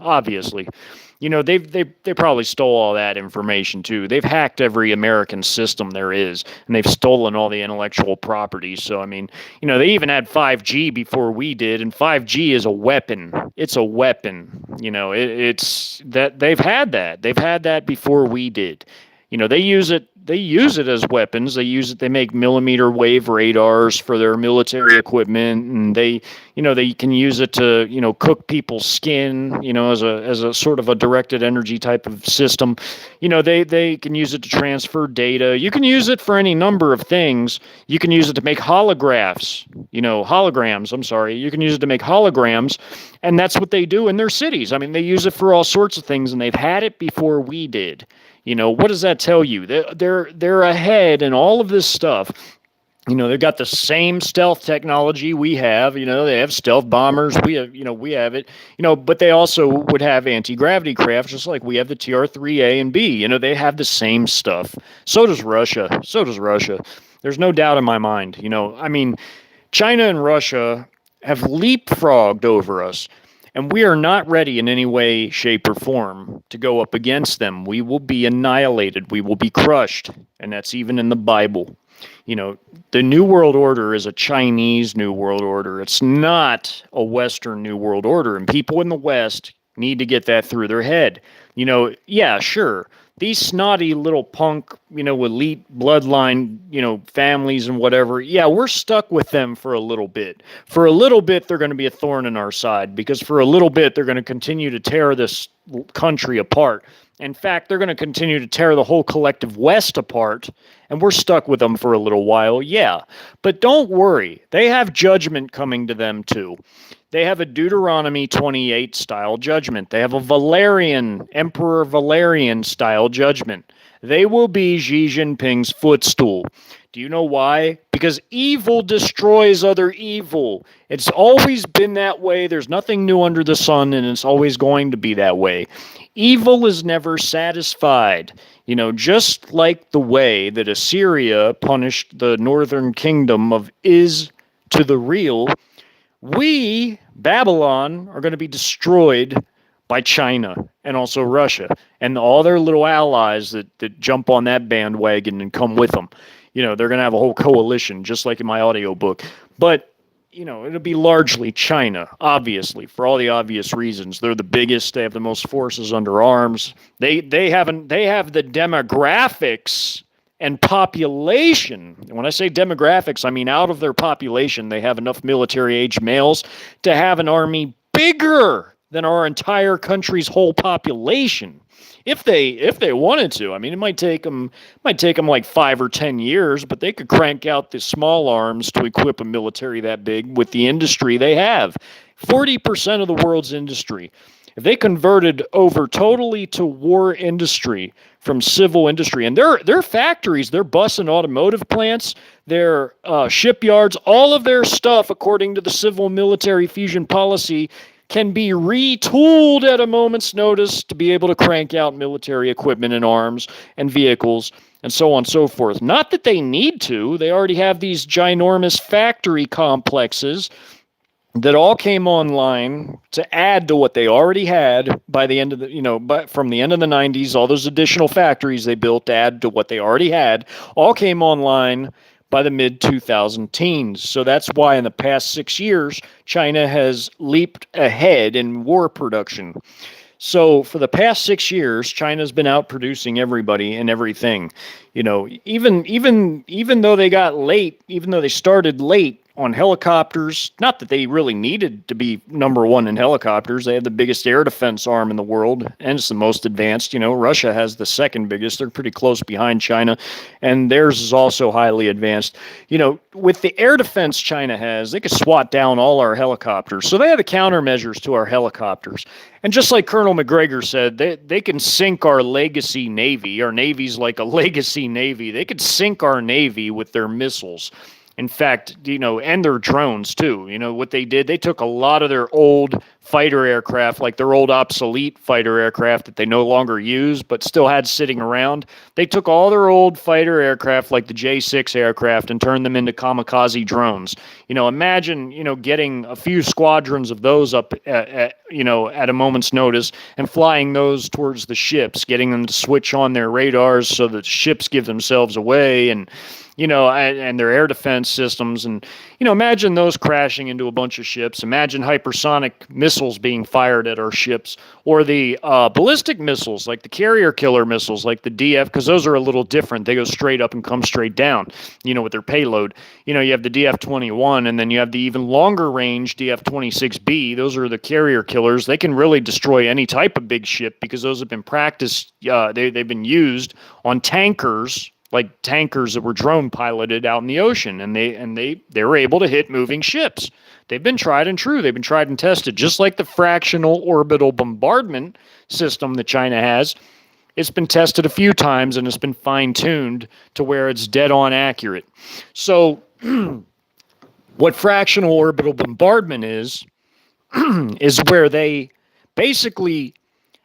They probably stole all that information too. They've hacked every American system there is, and they've stolen all the intellectual property. So they even had 5G before we did, and 5G is a weapon. It's a weapon. It's that they've had that. They've had that before we did. They use it. They use it as weapons. They use it. They make millimeter wave radars for their military equipment, and they can use it to cook people's skin, as a sort of a directed energy type of system. They can use it to transfer data. You can use it for any number of things. You can use it to make holograms. I'm sorry. You can use it to make holograms, and that's what they do in their cities. I mean, they use it for all sorts of things, and they've had it before we did. What does that tell you? They're ahead in all of this stuff. They've got the same stealth technology we have. They have stealth bombers. We have it. But they also would have anti-gravity craft, just like we have the TR-3A and B. They have the same stuff. So does Russia. There's no doubt in my mind. China and Russia have leapfrogged over us. And we are not ready in any way, shape, or form to go up against them. We will be annihilated. We will be crushed. And that's even in the Bible. The New World Order is a Chinese New World Order. It's not a Western New World Order. And people in the West need to get that through their head. Yeah, sure. These snotty little punk, elite bloodline, families and whatever, yeah, we're stuck with them for a little bit. For a little bit, they're going to be a thorn in our side because for a little bit, they're going to continue to tear this country apart. In fact, they're going to continue to tear the whole collective West apart, and we're stuck with them for a little while, yeah. But don't worry. They have judgment coming to them, too. They have a Deuteronomy 28 style judgment. They have a Emperor Valerian style judgment. They will be Xi Jinping's footstool. Do you know why? Because evil destroys other evil. It's always been that way. There's nothing new under the sun, and it's always going to be that way. Evil is never satisfied. Just like the way that Assyria punished the northern kingdom of Is to the real, we, Babylon, are going to be destroyed by China and also Russia and all their little allies that jump on that bandwagon and come with them. They're going to have a whole coalition, just like in my audiobook. But, it'll be largely China, obviously, for all the obvious reasons. They're the biggest. They have the most forces under arms. They have the demographics and population. And when I say demographics, I mean out of their population, they have enough military-age males to have an army bigger than our entire country's whole population. If they wanted to. I mean, it might take them like 5 or 10 years, but they could crank out the small arms to equip a military that big with the industry they have. 40% of the world's industry. If they converted over totally to war industry from civil industry, and their factories, their bus and automotive plants, their shipyards, all of their stuff, according to the civil military fusion policy, can be retooled at a moment's notice to be able to crank out military equipment and arms and vehicles and so on and so forth. Not that they need to. They already have these ginormous factory complexes that all came online to add to what they already had by the end of the, but from the end of the 90s, all those additional factories they built to add to what they already had all came online by the mid 2000 teens. So that's why in the past 6 years, China has leaped ahead in war production. So for the past 6 years, China's been out producing everybody and everything. Even though they got late, even though they started late on helicopters, not that they really needed to be number one in helicopters. They have the biggest air defense arm in the world, and it's the most advanced. Russia has the second biggest. They're pretty close behind China, and theirs is also highly advanced. With the air defense China has, they could swat down all our helicopters. So they have the countermeasures to our helicopters. And just like Colonel McGregor said, they can sink our legacy Navy. Our Navy's like a legacy Navy. They could sink our Navy with their missiles. In fact, and their drones too. What they did, they took a lot of their old fighter aircraft, like their old obsolete fighter aircraft that they no longer use, but still had sitting around. They took all their old fighter aircraft, like the J-6 aircraft, and turned them into kamikaze drones. Imagine, getting a few squadrons of those up at a moment's notice and flying those towards the ships, getting them to switch on their radars so that ships give themselves away, and their air defense systems. And, imagine those crashing into a bunch of ships. Imagine hypersonic missiles being fired at our ships, or the ballistic missiles, like the carrier killer missiles, like the DF, because those are a little different. They go straight up and come straight down, with their payload. You have the DF-21, and then you have the even longer range DF-26B. Those are the carrier killers. They can really destroy any type of big ship because those have been practiced. They've been used on tankers, like tankers that were drone piloted out in the ocean, and they were able to hit moving ships. They've been tried and true. They've been tried and tested, just like the fractional orbital bombardment system that China has. It's been tested a few times, and it's been fine-tuned to where it's dead on accurate. So what fractional orbital bombardment is where they basically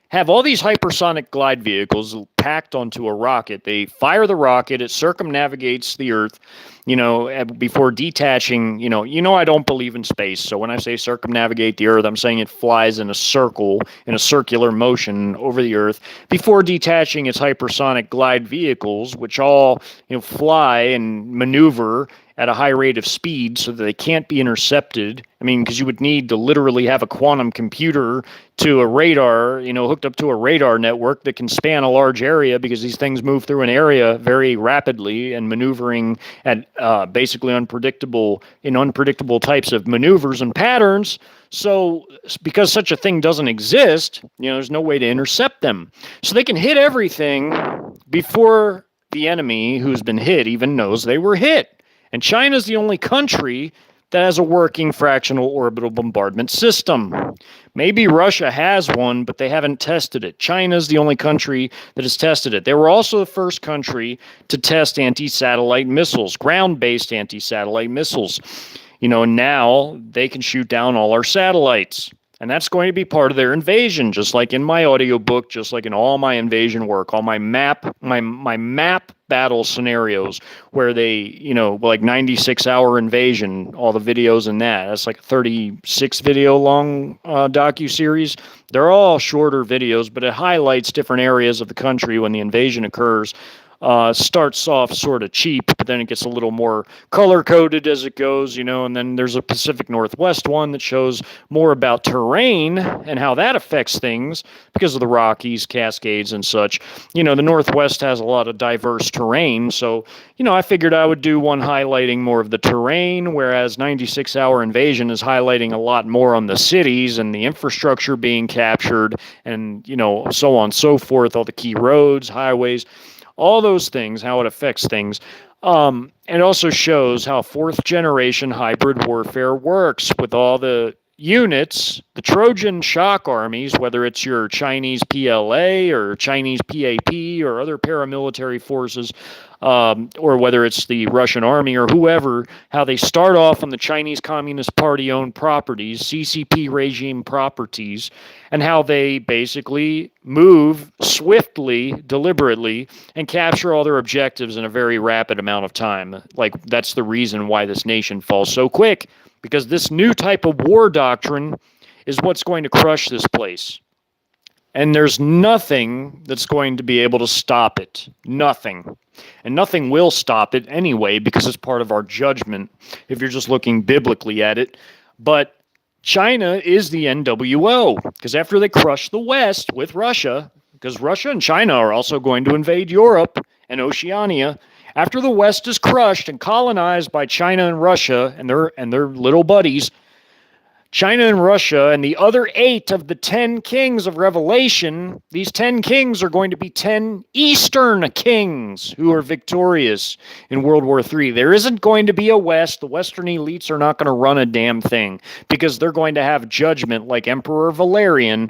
have all these hypersonic glide vehicles packed onto a rocket. They fire the rocket, it circumnavigates the Earth, before detaching. I don't believe in space. So when I say circumnavigate the Earth, I'm saying it flies in a circle, in a circular motion over the Earth before detaching its hypersonic glide vehicles, which all, fly and maneuver at a high rate of speed so that they can't be intercepted. Because you would need to literally have a quantum computer to a radar, hooked up to a radar network that can span a large area, because these things move through an area very rapidly and maneuvering at basically unpredictable types of maneuvers and patterns. So because such a thing doesn't exist, there's no way to intercept them. So they can hit everything before the enemy who's been hit even knows they were hit. And China's the only country that has a working fractional orbital bombardment system. Maybe Russia has one, but they haven't tested it. China's the only country that has tested it. They were also the first country to test anti-satellite missiles, ground-based anti-satellite missiles. Now they can shoot down all our satellites. And that's going to be part of their invasion, just like in my audiobook, just like in all my invasion work, all my map battle scenarios where they, like 96-hour invasion, all the videos in that. That's like a 36 video long docuseries. They're all shorter videos, but it highlights different areas of the country when the invasion occurs. Starts off sort of cheap, but then it gets a little more color-coded as it goes, and then there's a Pacific Northwest one that shows more about terrain and how that affects things because of the Rockies, Cascades, and such. The Northwest has a lot of diverse terrain, so, I figured I would do one highlighting more of the terrain, whereas 96-hour invasion is highlighting a lot more on the cities and the infrastructure being captured and, so on and so forth, all the key roads, highways, all those things, how it affects things. It also shows how fourth-generation hybrid warfare works with all the units, the Trojan shock armies, whether it's your Chinese PLA or Chinese PAP or other paramilitary forces, or whether it's the Russian army or whoever, how they start off on the Chinese Communist Party-owned properties, CCP regime properties, and how they basically move swiftly, deliberately, and capture all their objectives in a very rapid amount of time. Like, that's the reason why this nation falls so quick, because this new type of war doctrine is what's going to crush this place. And there's nothing that's going to be able to stop it. Nothing. And nothing will stop it anyway, because it's part of our judgment, if you're just looking biblically at it. But China is the NWO, because after they crush the West with Russia, because Russia and China are also going to invade Europe and Oceania, after the West is crushed and colonized by China and Russia and their little buddies, China and Russia and the other 8 of the 10 kings of Revelation, these 10 kings are going to be 10 Eastern kings who are victorious in World War III. There isn't going to be a West. The Western elites are not going to run a damn thing, because they're going to have judgment like Emperor Valerian,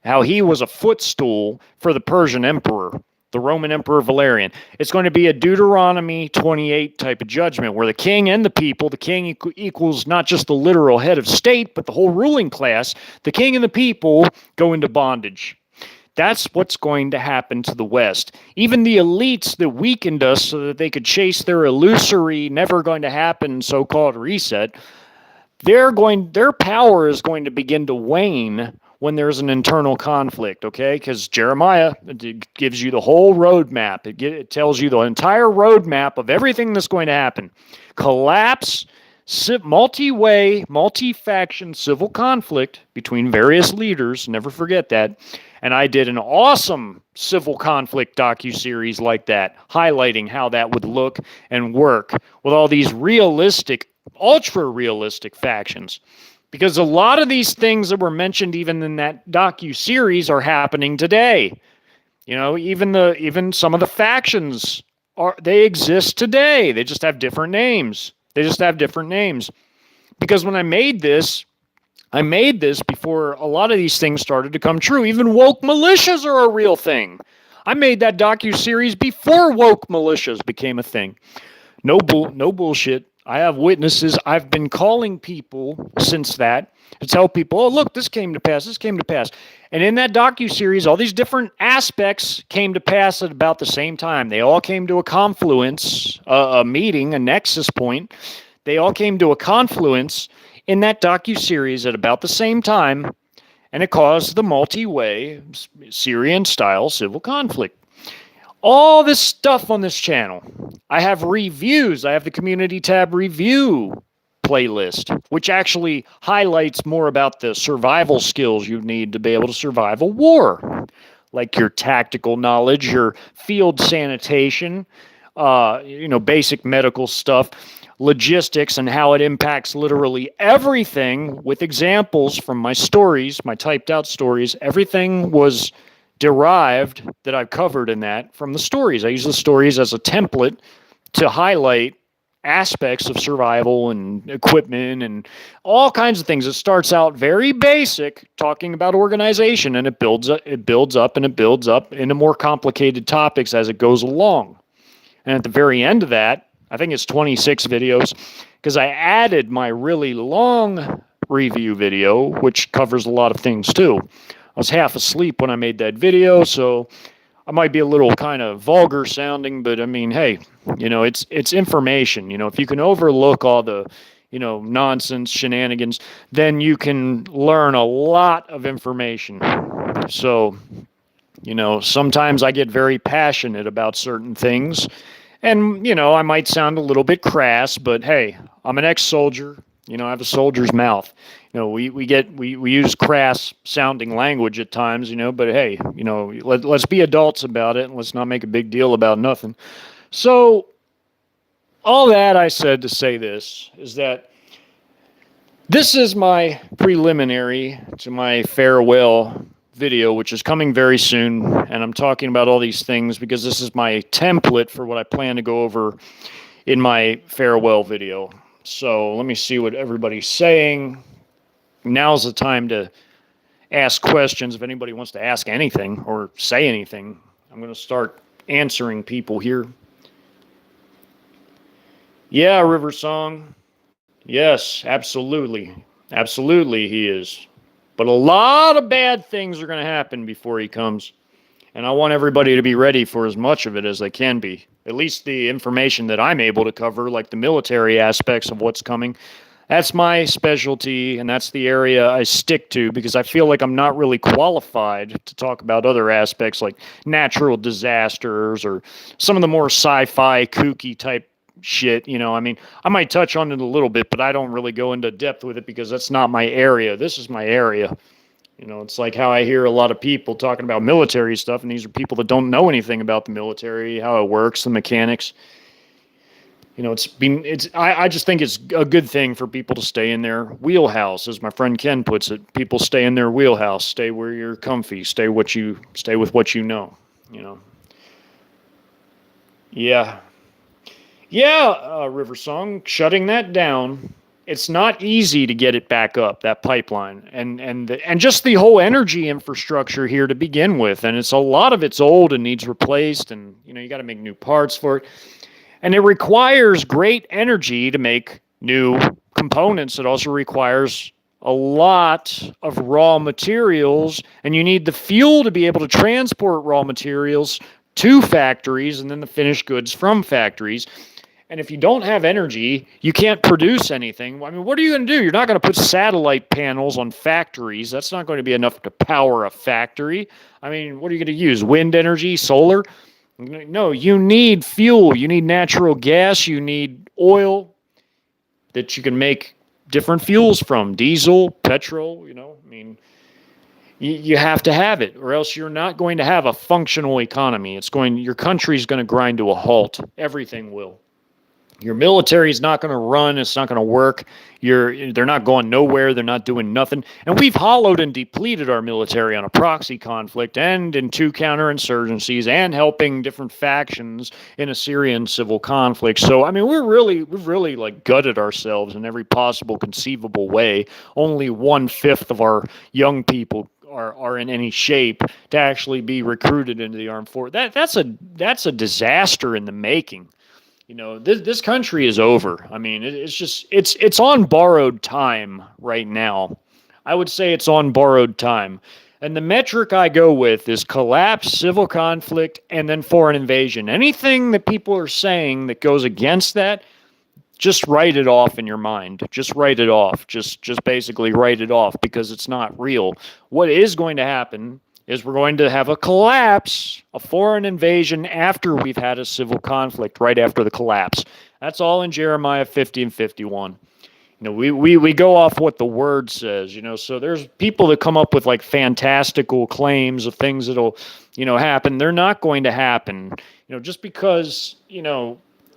how he was a footstool for the Persian emperor, the Roman Emperor Valerian. It's going to be a Deuteronomy 28 type of judgment, where the king and the people, the king equals not just the literal head of state, but the whole ruling class, the king and the people go into bondage. That's what's going to happen to the West. Even the elites that weakened us so that they could chase their illusory, never going to happen so-called reset, their power is going to begin to wane when there's an internal conflict, okay? Because Jeremiah gives you the whole roadmap. It tells you the entire roadmap of everything that's going to happen. Collapse, multi-way, multi-faction civil conflict between various leaders. Never forget that. And I did an awesome civil conflict docuseries like that, highlighting how that would look and work with all these realistic, ultra-realistic factions. Because a lot of these things that were mentioned even in that docu-series are happening today. You know, even some of the factions they exist today. They just have different names. Because when I made this before a lot of these things started to come true. Even woke militias are a real thing. I made that docu-series before woke militias became a thing. No bullshit. I have witnesses. I've been calling people since that to tell people, oh, look, this came to pass. And in that docuseries, all these different aspects came to pass at about the same time. They all came to a confluence, a meeting, a nexus point. They all came to a confluence in that docuseries at about the same time, and it caused the multi-way Syrian-style civil conflict. All this stuff on this channel. I have reviews. I have the community tab review playlist, which actually highlights more about the survival skills you need to be able to survive a war, like your tactical knowledge, your field sanitation, basic medical stuff, logistics, and how it impacts literally everything, with examples from my stories, my typed out stories. Everything was derived that I've covered in that from the stories. I use the stories as a template to highlight aspects of survival and equipment and all kinds of things. It starts out very basic, talking about organization, and it builds up into more complicated topics as it goes along. And at the very end of that, I think it's 26 videos, because I added my really long review video, which covers a lot of things too. I was half asleep when I made that video, so I might be a little kind of vulgar sounding, but I mean, hey, it's information. If you can overlook all the, nonsense, shenanigans, then you can learn a lot of information. So, sometimes I get very passionate about certain things, and, I might sound a little bit crass, but hey, I'm an ex-soldier. I have a soldier's mouth. We use crass sounding language at times, but hey, let's be adults about it, and let's not make a big deal about nothing. So all that I said to say this is that this is my preliminary to my farewell video, which is coming very soon, and I'm talking about all these things because this is my template for what I plan to go over in my farewell video. So let me see what everybody's saying. Now's the time to ask questions. If anybody wants to ask anything or say anything, I'm going to start answering people here. Yeah, River Song. Yes, absolutely. Absolutely he is. But a lot of bad things are going to happen before he comes. And I want everybody to be ready for as much of it as they can be. At least the information that I'm able to cover, like the military aspects of what's coming. That's my specialty, and that's the area I stick to because I feel like I'm not really qualified to talk about other aspects like natural disasters or some of the more sci-fi, kooky type shit. I mean, I might touch on it a little bit, but I don't really go into depth with it because that's not my area. This is my area. It's like how I hear a lot of people talking about military stuff, and these are people that don't know anything about the military, how it works, the mechanics. I just think it's a good thing for people to stay in their wheelhouse, as my friend Ken puts it. People stay in their wheelhouse, stay where you're comfy, stay with what you know. You know. Yeah, yeah. River Song, shutting that down. It's not easy to get it back up, that pipeline, and just the whole energy infrastructure here to begin with. And it's a lot of it's old and needs replaced, and you got to make new parts for it. And it requires great energy to make new components. It also requires a lot of raw materials, and you need the fuel to be able to transport raw materials to factories and then the finished goods from factories. And if you don't have energy, you can't produce anything. I mean, what are you going to do? You're not going to put satellite panels on factories. That's not going to be enough to power a factory. I mean, what are you going to use? Wind energy, solar? No, you need fuel. You need natural gas. You need oil that you can make different fuels from. Diesel, petrol, I mean, you have to have it, or else you're not going to have a functional economy. Your country's going to grind to a halt. Everything will. Your military is not going to run. It's not going to work. They're not going nowhere. They're not doing nothing. And we've hollowed and depleted our military on a proxy conflict and in 2 counterinsurgencies and helping different factions in a Syrian civil conflict. So, I mean, we've really like gutted ourselves in every possible conceivable way. Only 1/5 of our young people are in any shape to actually be recruited into the armed force. That's a disaster in the making. This country is over. I mean, it's on borrowed time right now. I would say it's on borrowed time. And the metric I go with is collapse, civil conflict, and then foreign invasion. Anything that people are saying that goes against that, just write it off in your mind. Just write it off. Just basically write it off because it's not real. What is going to happen is we're going to have a collapse, a foreign invasion after we've had a civil conflict, right after the collapse. That's all in Jeremiah 50 and 51. We go off what the word says, so there's people that come up with like fantastical claims of things that'll, happen. They're not going to happen, just because,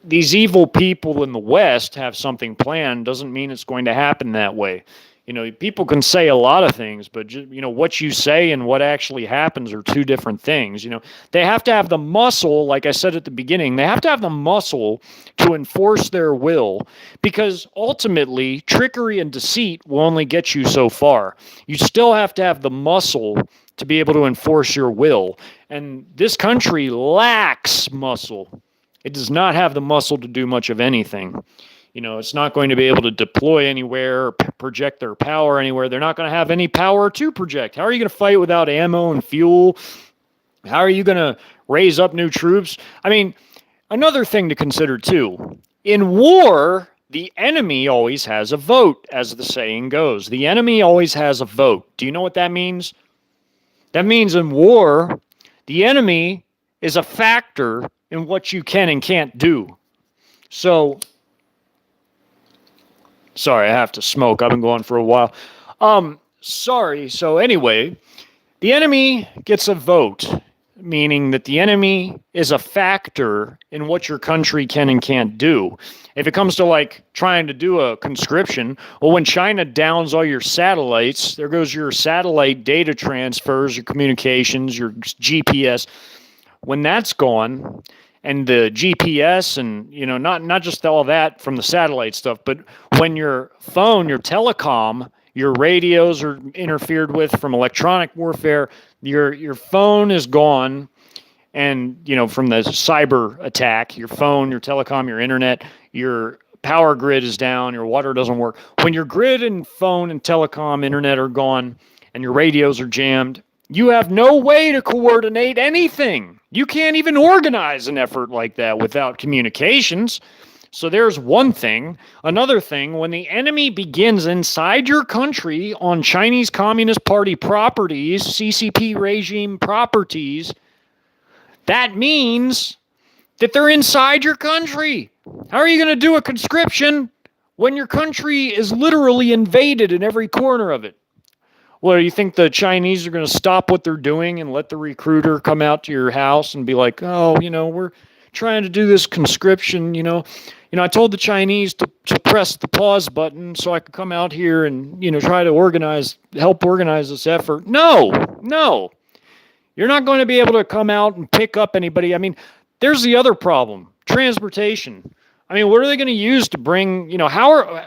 these evil people in the West have something planned doesn't mean it's going to happen that way. People can say a lot of things, but what you say and what actually happens are 2 different things. They have to have the muscle, like I said at the beginning, they have to have the muscle to enforce their will, because ultimately trickery and deceit will only get you so far. You still have to have the muscle to be able to enforce your will. And this country lacks muscle. It does not have the muscle to do much of anything. It's not going to be able to deploy anywhere, or project their power anywhere. They're not going to have any power to project. How are you going to fight without ammo and fuel? How are you going to raise up new troops? I mean, another thing to consider too, in war, the enemy always has a vote, as the saying goes. The enemy always has a vote. Do you know what that means? That means in war, the enemy is a factor in what you can and can't do. So, sorry, I have to smoke. I've been going for a while. Sorry. So anyway, the enemy gets a vote, meaning that the enemy is a factor in what your country can and can't do. If it comes to like trying to do a conscription, well, when China downs all your satellites, there goes your satellite data transfers, your communications, your GPS. When that's gone, and the GPS and, not just all that from the satellite stuff, but when your phone, your telecom, your radios are interfered with from electronic warfare, your phone is gone. And, from the cyber attack, your phone, your telecom, your internet, your power grid is down, your water doesn't work. When your grid and phone and telecom, internet are gone and your radios are jammed, you have no way to coordinate anything. You can't even organize an effort like that without communications. So there's one thing. Another thing, when the enemy begins inside your country on Chinese Communist Party properties, CCP regime properties, that means that they're inside your country. How are you going to do a conscription when your country is literally invaded in every corner of it? Well, do you think the Chinese are going to stop what they're doing and let the recruiter come out to your house and be like, oh, we're trying to do this conscription, I told the Chinese to press the pause button so I could come out here and, try to help organize this effort. No. You're not going to be able to come out and pick up anybody. I mean, there's the other problem, transportation. I mean, what are they going to use to bring,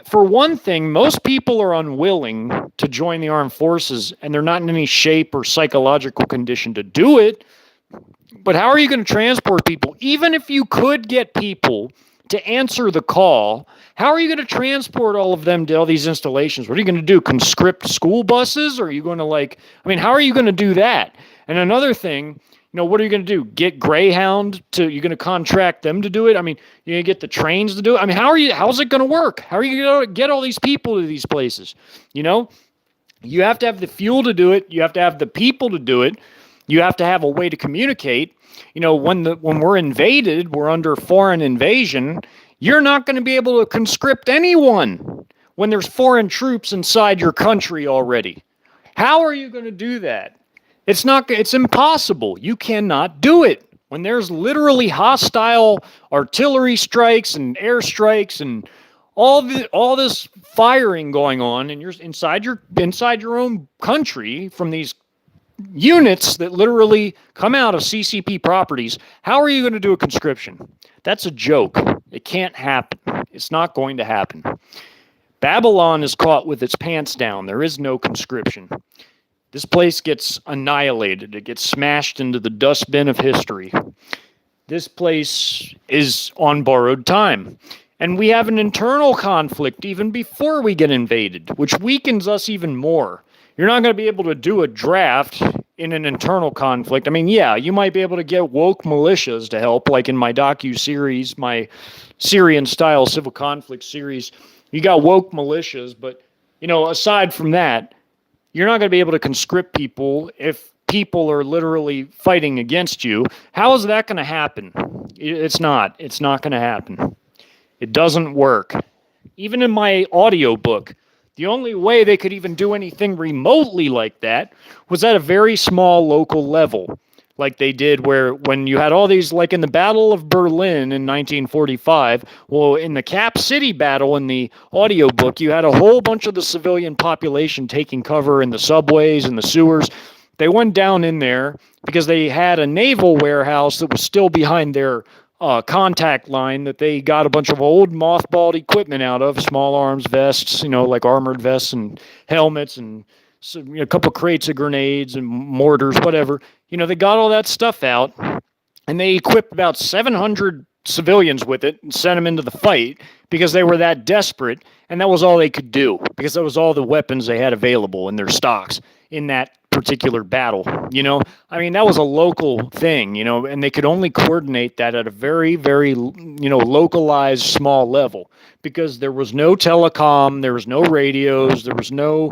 for one thing, most people are unwilling to join the armed forces and they're not in any shape or psychological condition to do it. But how are you going to transport people? Even if you could get people to answer the call, how are you going to transport all of them to all these installations? What are you going to do? Conscript school buses? Or are you going to how are you going to do that? And another thing, what are you going to do? Get Greyhound you're going to contract them to do it? I mean, you're going to get the trains to do it? I mean, how's it going to work? How are you going to get all these people to these places? You have to have the fuel to do it. You have to have the people to do it. You have to have a way to communicate. When we're invaded, we're under foreign invasion. You're not going to be able to conscript anyone when there's foreign troops inside your country already. How are you going to do that? It's impossible. You cannot do it. When there's literally hostile artillery strikes and air strikes and all this firing going on, and you're inside your own country from these units that literally come out of CCP properties, how are you going to do a conscription? That's a joke. It can't happen. It's not going to happen. Babylon is caught with its pants down. There is no conscription. This place gets annihilated. It gets smashed into the dustbin of history. This place is on borrowed time. And we have an internal conflict even before we get invaded, which weakens us even more. You're not going to be able to do a draft in an internal conflict. I mean, yeah, you might be able to get woke militias to help, like in my docu-series, my Syrian-style civil conflict series. You got woke militias, but, aside from that, you're not going to be able to conscript people if people are literally fighting against you. How is that going to happen? It's not. It's not going to happen. It doesn't work. Even in my audiobook, the only way they could even do anything remotely like that was at a very small local level, like they did when you had all these, like in the Battle of Berlin in 1945, well, in the Cap City battle in the audiobook, you had a whole bunch of the civilian population taking cover in the subways and the sewers. They went down in there because they had a naval warehouse that was still behind their contact line that they got a bunch of old mothballed equipment out of, small arms vests, like armored vests and helmets and a couple crates of grenades and mortars, whatever. They got all that stuff out and they equipped about 700 civilians with it and sent them into the fight because they were that desperate, and that was all they could do because that was all the weapons they had available in their stocks in that particular battle. I mean, that was a local thing, and they could only coordinate that at a very, very, localized small level because there was no telecom, there was no radios, there was no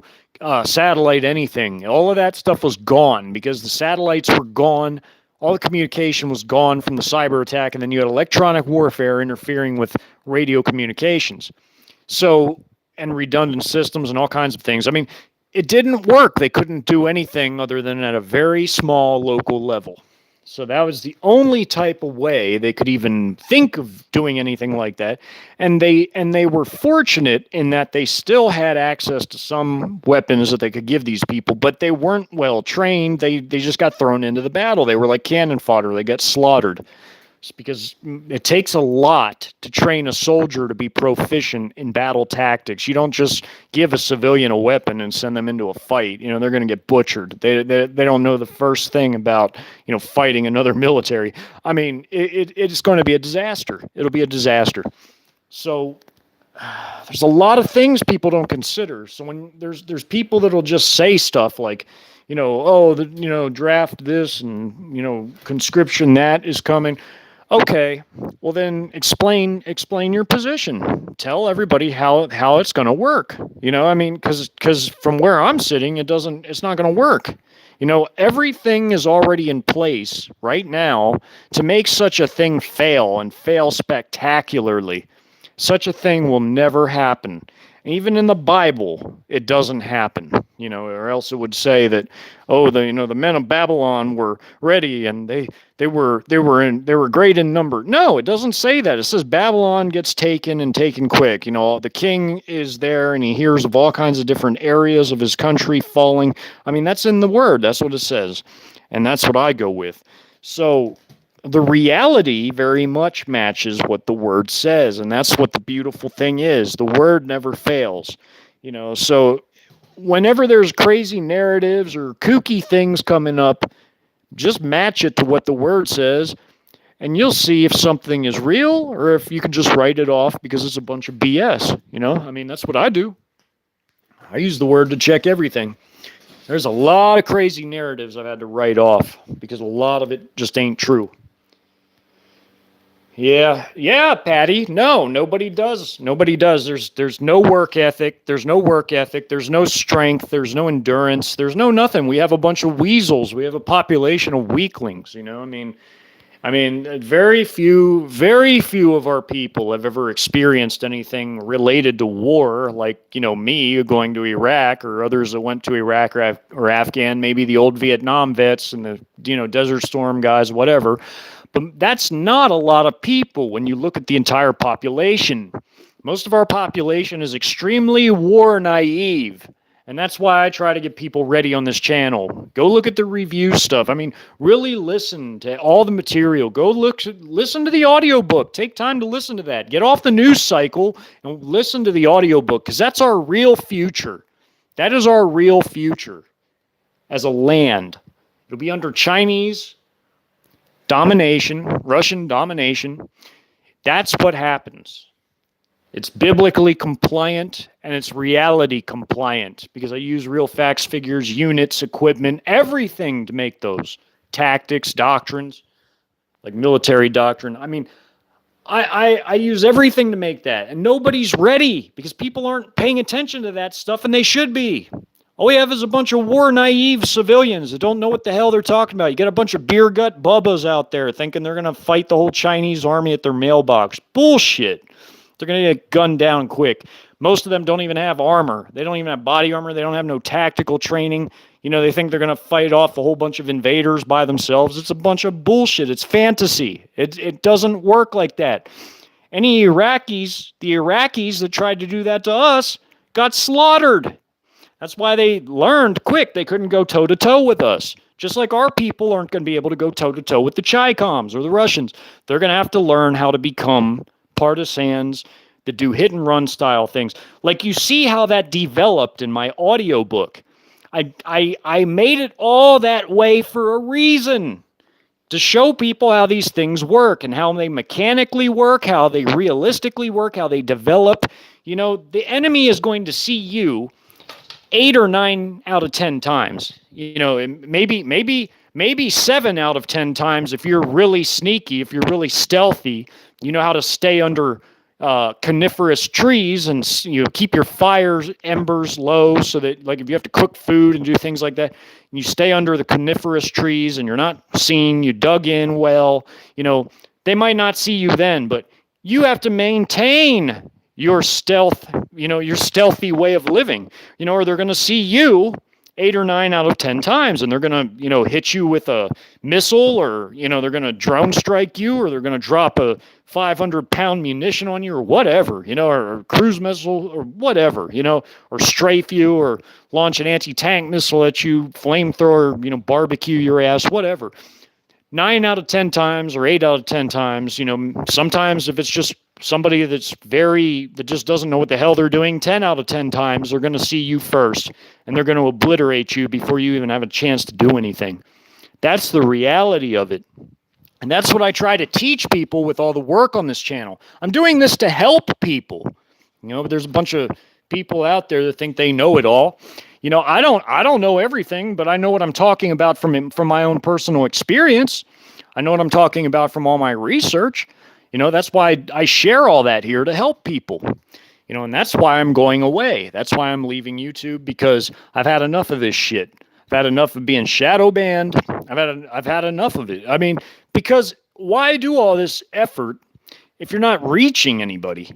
satellite anything. All of that stuff was gone because the satellites were gone. All the communication was gone from the cyber attack, and then you had electronic warfare interfering with radio communications. So, and redundant systems and all kinds of things. I mean, it didn't work. They couldn't do anything other than at a very small local level. So that was the only type of way they could even think of doing anything like that. And they were fortunate in that they still had access to some weapons that they could give these people, but they weren't well trained. They just got thrown into the battle. They were like cannon fodder. They got slaughtered. It's because it takes a lot to train a soldier to be proficient in battle tactics. You don't just give a civilian a weapon and send them into a fight. They're going to get butchered. They don't know the first thing about, fighting another military. I mean, it's going to be a disaster. It'll be a disaster. So there's a lot of things people don't consider. So when there's people that'll just say stuff like, draft this and, conscription that is coming. Okay, well then explain your position. Tell everybody how it's going to work. I mean, because from where I'm sitting, it's not going to work. Everything is already in place right now to make such a thing fail and fail spectacularly. Such a thing will never happen. Even in the Bible, it doesn't happen. Or else it would say that, oh, the men of Babylon were ready and they were great in number. No, it doesn't say that. It says Babylon gets taken and taken quick. The king is there and he hears of all kinds of different areas of his country falling. I mean, that's in the word. That's what it says. And that's what I go with. So the reality very much matches what the word says, and that's what the beautiful thing is. The word never fails. So whenever there's crazy narratives or kooky things coming up, just match it to what the word says, and you'll see if something is real or if you can just write it off because it's a bunch of BS. I mean, that's what I do. I use the word to check everything. There's a lot of crazy narratives I've had to write off because a lot of it just ain't true. Yeah, Patty. No, nobody does. Nobody does. There's no work ethic. There's no work ethic. There's no strength. There's no endurance. There's no nothing. We have a bunch of weasels. We have a population of weaklings. I mean, very few of our people have ever experienced anything related to war, like me going to Iraq or others that went to Iraq or Afghan, maybe the old Vietnam vets and the Desert Storm guys, whatever. But that's not a lot of people when you look at the entire population. Most of our population is extremely war naive. And that's why I try to get people ready on this channel. Go look at the review stuff. I mean, really listen to all the material. Listen to the audiobook. Take time to listen to that. Get off the news cycle and listen to the audiobook because that's our real future. That is our real future as a land. It'll be under Chinese domination, Russian domination. That's what happens. It's biblically compliant and it's reality compliant because I use real facts, figures, units, equipment, everything to make those tactics, doctrines, like military doctrine. I mean, I use everything to make that, and nobody's ready because people aren't paying attention to that stuff, and they should be. All we have is a bunch of war-naive civilians that don't know what the hell they're talking about. You got a bunch of beer gut bubbas out there thinking they're going to fight the whole Chinese army at their mailbox. Bullshit. They're going to get gunned down quick. Most of them don't even have armor. They don't even have body armor. They don't have no tactical training. They think they're going to fight off a whole bunch of invaders by themselves. It's a bunch of bullshit. It's fantasy. It doesn't work like that. The Iraqis that tried to do that to us got slaughtered. That's why they learned quick they couldn't go toe-to-toe with us. Just like our people aren't going to be able to go toe-to-toe with the Chi-Coms or the Russians. They're going to have to learn how to become partisans that do hit-and-run style things. Like you see how that developed in my audiobook. I made it all that way for a reason. To show people how these things work and how they mechanically work, how they realistically work, how they develop. The enemy is going to see you 8 or 9 out of 10 times, maybe 7 out of 10 times if you're really sneaky, if you're really stealthy, you know how to stay under coniferous trees and keep your fire embers low so that like if you have to cook food and do things like that, and you stay under the coniferous trees and you're not seen, you dug in well, they might not see you then, but you have to maintain your stealth, your stealthy way of living, or they're going to see you 8 or 9 out of 10 times and they're going to, hit you with a missile or, they're going to drone strike you or they're going to drop a 500-pound munition on you or whatever, or a cruise missile or whatever, or strafe you or launch an anti-tank missile at you, flamethrower, barbecue your ass, whatever. 9 out of 10 times or 8 out of 10 times, sometimes if it's just somebody that just doesn't know what the hell they're doing, 10 out of 10 times they're going to see you first and they're going to obliterate you before you even have a chance to do anything. That's the reality of it. And that's what I try to teach people with all the work on this channel. I'm doing this to help people, but there's a bunch of people out there that think they know it all. I don't know everything, but I know what I'm talking about from my own personal experience. I know what I'm talking about from all my research. That's why I share all that here to help people. And that's why I'm going away. That's why I'm leaving YouTube, because I've had enough of this shit. I've had enough of being shadow banned. I've had enough of it. I mean, because why do all this effort if you're not reaching anybody?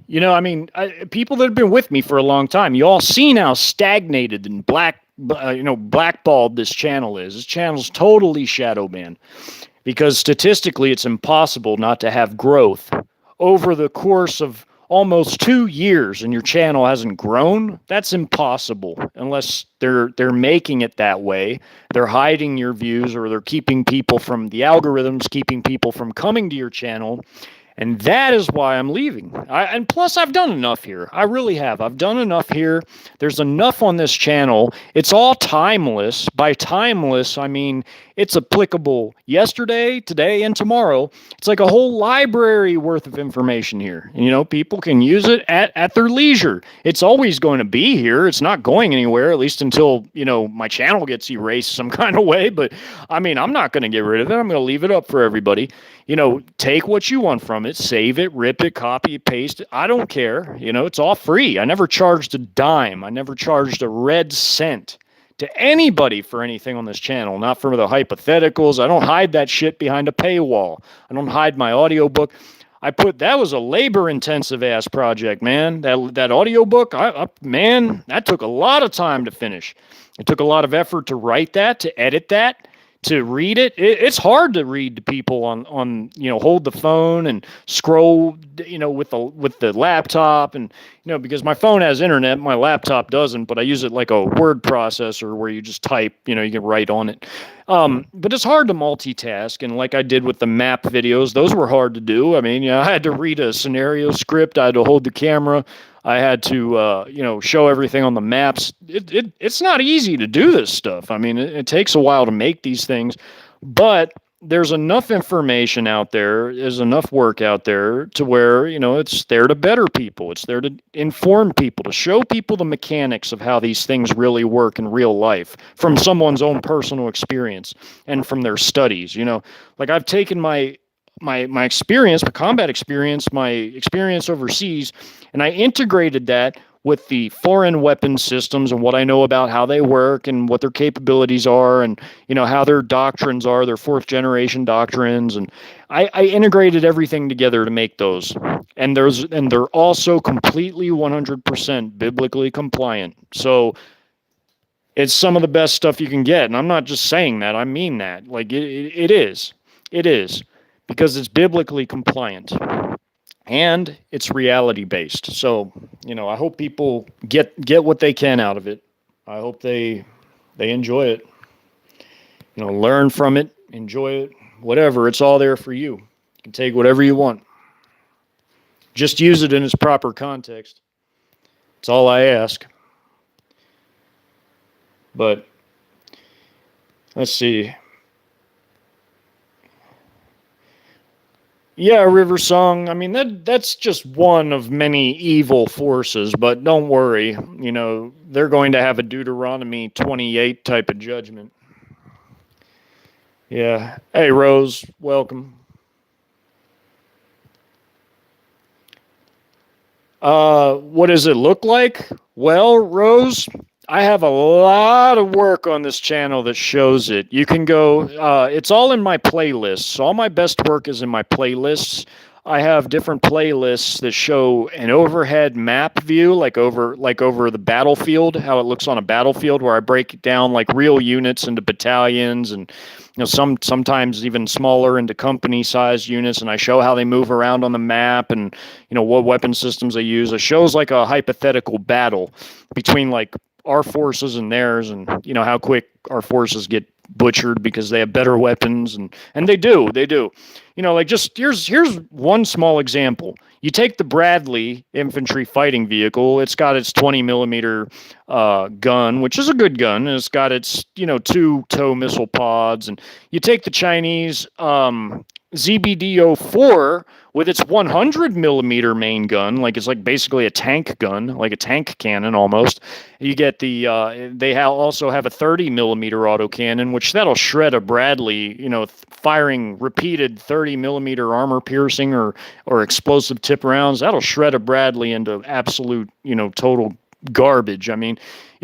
People that have been with me for a long time, you all seen how stagnated and blackballed this channel is. This channel's totally shadow banned because statistically it's impossible not to have growth over the course of almost 2 years, and your channel hasn't grown. That's impossible unless they're making it that way. They're hiding your views, or they're keeping people from the algorithms, keeping people from coming to your channel. And that is why I'm leaving. And plus, I've done enough here. I really have. I've done enough here. There's enough on this channel. It's all timeless. By timeless, I mean it's applicable yesterday, today, and tomorrow. It's like a whole library worth of information here. And, people can use it at their leisure. It's always going to be here. It's not going anywhere, at least until, my channel gets erased some kind of way. But, I'm not going to get rid of it. I'm going to leave it up for everybody. Take what you want from it, save it, rip it, copy it, paste it. I don't care. It's all free. I never charged a dime. I never charged a red cent to anybody for anything on this channel, not for the hypotheticals. I don't hide that shit behind a paywall. I don't hide my audiobook. That was a labor-intensive ass project, man. That audiobook, man, that took a lot of time to finish. It took a lot of effort to write that, to edit that, to read it. It's hard to read to people on hold the phone and scroll with the laptop, and because my phone has internet, my laptop doesn't, but I use it like a word processor where you just type, you can write on it. But it's hard to multitask, and like I did with the map videos, those were hard to do. I had to read a scenario script, I had to hold the camera, I had to, show everything on the maps. It's not easy to do this stuff. It takes a while to make these things, but there's enough information out there, there's enough work out there to where, it's there to better people. It's there to inform people, to show people the mechanics of how these things really work in real life from someone's own personal experience and from their studies. Like I've taken my experience, my combat experience, my experience overseas, and I integrated that with the foreign weapon systems and what I know about how they work and what their capabilities are, and how their doctrines are, their fourth generation doctrines, and I integrated everything together to make those. And they're also completely 100% biblically compliant. So it's some of the best stuff you can get, and I'm not just saying that, I mean that. Like it is. Because it's biblically compliant and it's reality based. So, I hope people get what they can out of it. I hope they enjoy it. Learn from it, enjoy it, whatever. It's all there for you. You can take whatever you want. Just use it in its proper context. That's all I ask. But let's see. Yeah, River Song. That's just one of many evil forces, but don't worry. They're going to have a Deuteronomy 28 type of judgment. Yeah. Hey, Rose, welcome. What does it look like? Well, Rose, I have a lot of work on this channel that shows it. You can go, it's all in my playlists. All my best work is in my playlists. I have different playlists that show an overhead map view, like over the battlefield, how it looks on a battlefield, where I break it down like real units into battalions, and sometimes even smaller into company-sized units, and I show how they move around on the map, and what weapon systems they use. It shows like a hypothetical battle between like our forces and theirs, and how quick our forces get butchered because they have better weapons, and they do. Just here's one small example. You take the Bradley infantry fighting vehicle. It's got its 20 millimeter gun, which is a good gun, and it's got its 2 tow missile pods. And you take the Chinese ZBD-04 with its 100 millimeter main gun, like it's like basically a tank gun, like a tank cannon almost. You get they also have a 30 millimeter autocannon, which that'll shred a Bradley. Firing repeated 30 millimeter armor piercing or explosive tip rounds, that'll shred a Bradley into absolute total garbage. I mean,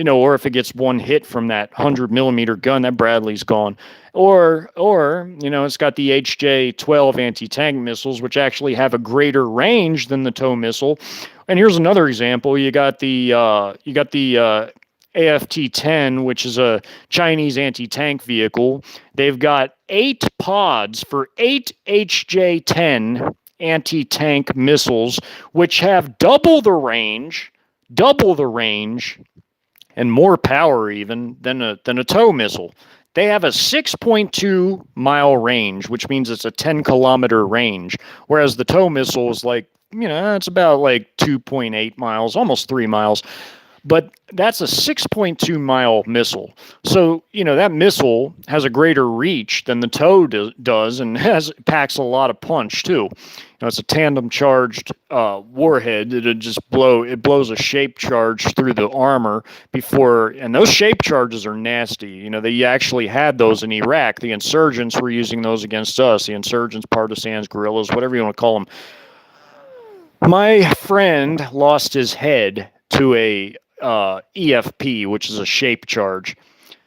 or if it gets one hit from that 100 millimeter gun, that Bradley's gone. Or it's got the HJ-12 anti-tank missiles, which actually have a greater range than the TOW missile. And here's another example. You got the AFT-10, which is a Chinese anti-tank vehicle. They've got 8 pods for 8 HJ-10 anti-tank missiles, which have double the range, and more power even than a TOW missile. They have a 6.2 mile range, which means it's a 10-kilometer range, whereas the TOW missile is like, it's about like 2.8 miles, almost 3 miles. But that's a 6.2 mile missile. So, that missile has a greater reach than the TOW does and packs a lot of punch too. It's a tandem charged warhead. It blows a shape charge through the armor and those shape charges are nasty. They actually had those in Iraq. The insurgents were using those against us. The insurgents, partisans, guerrillas, whatever you want to call them. My friend lost his head to a EFP, which is a shape charge.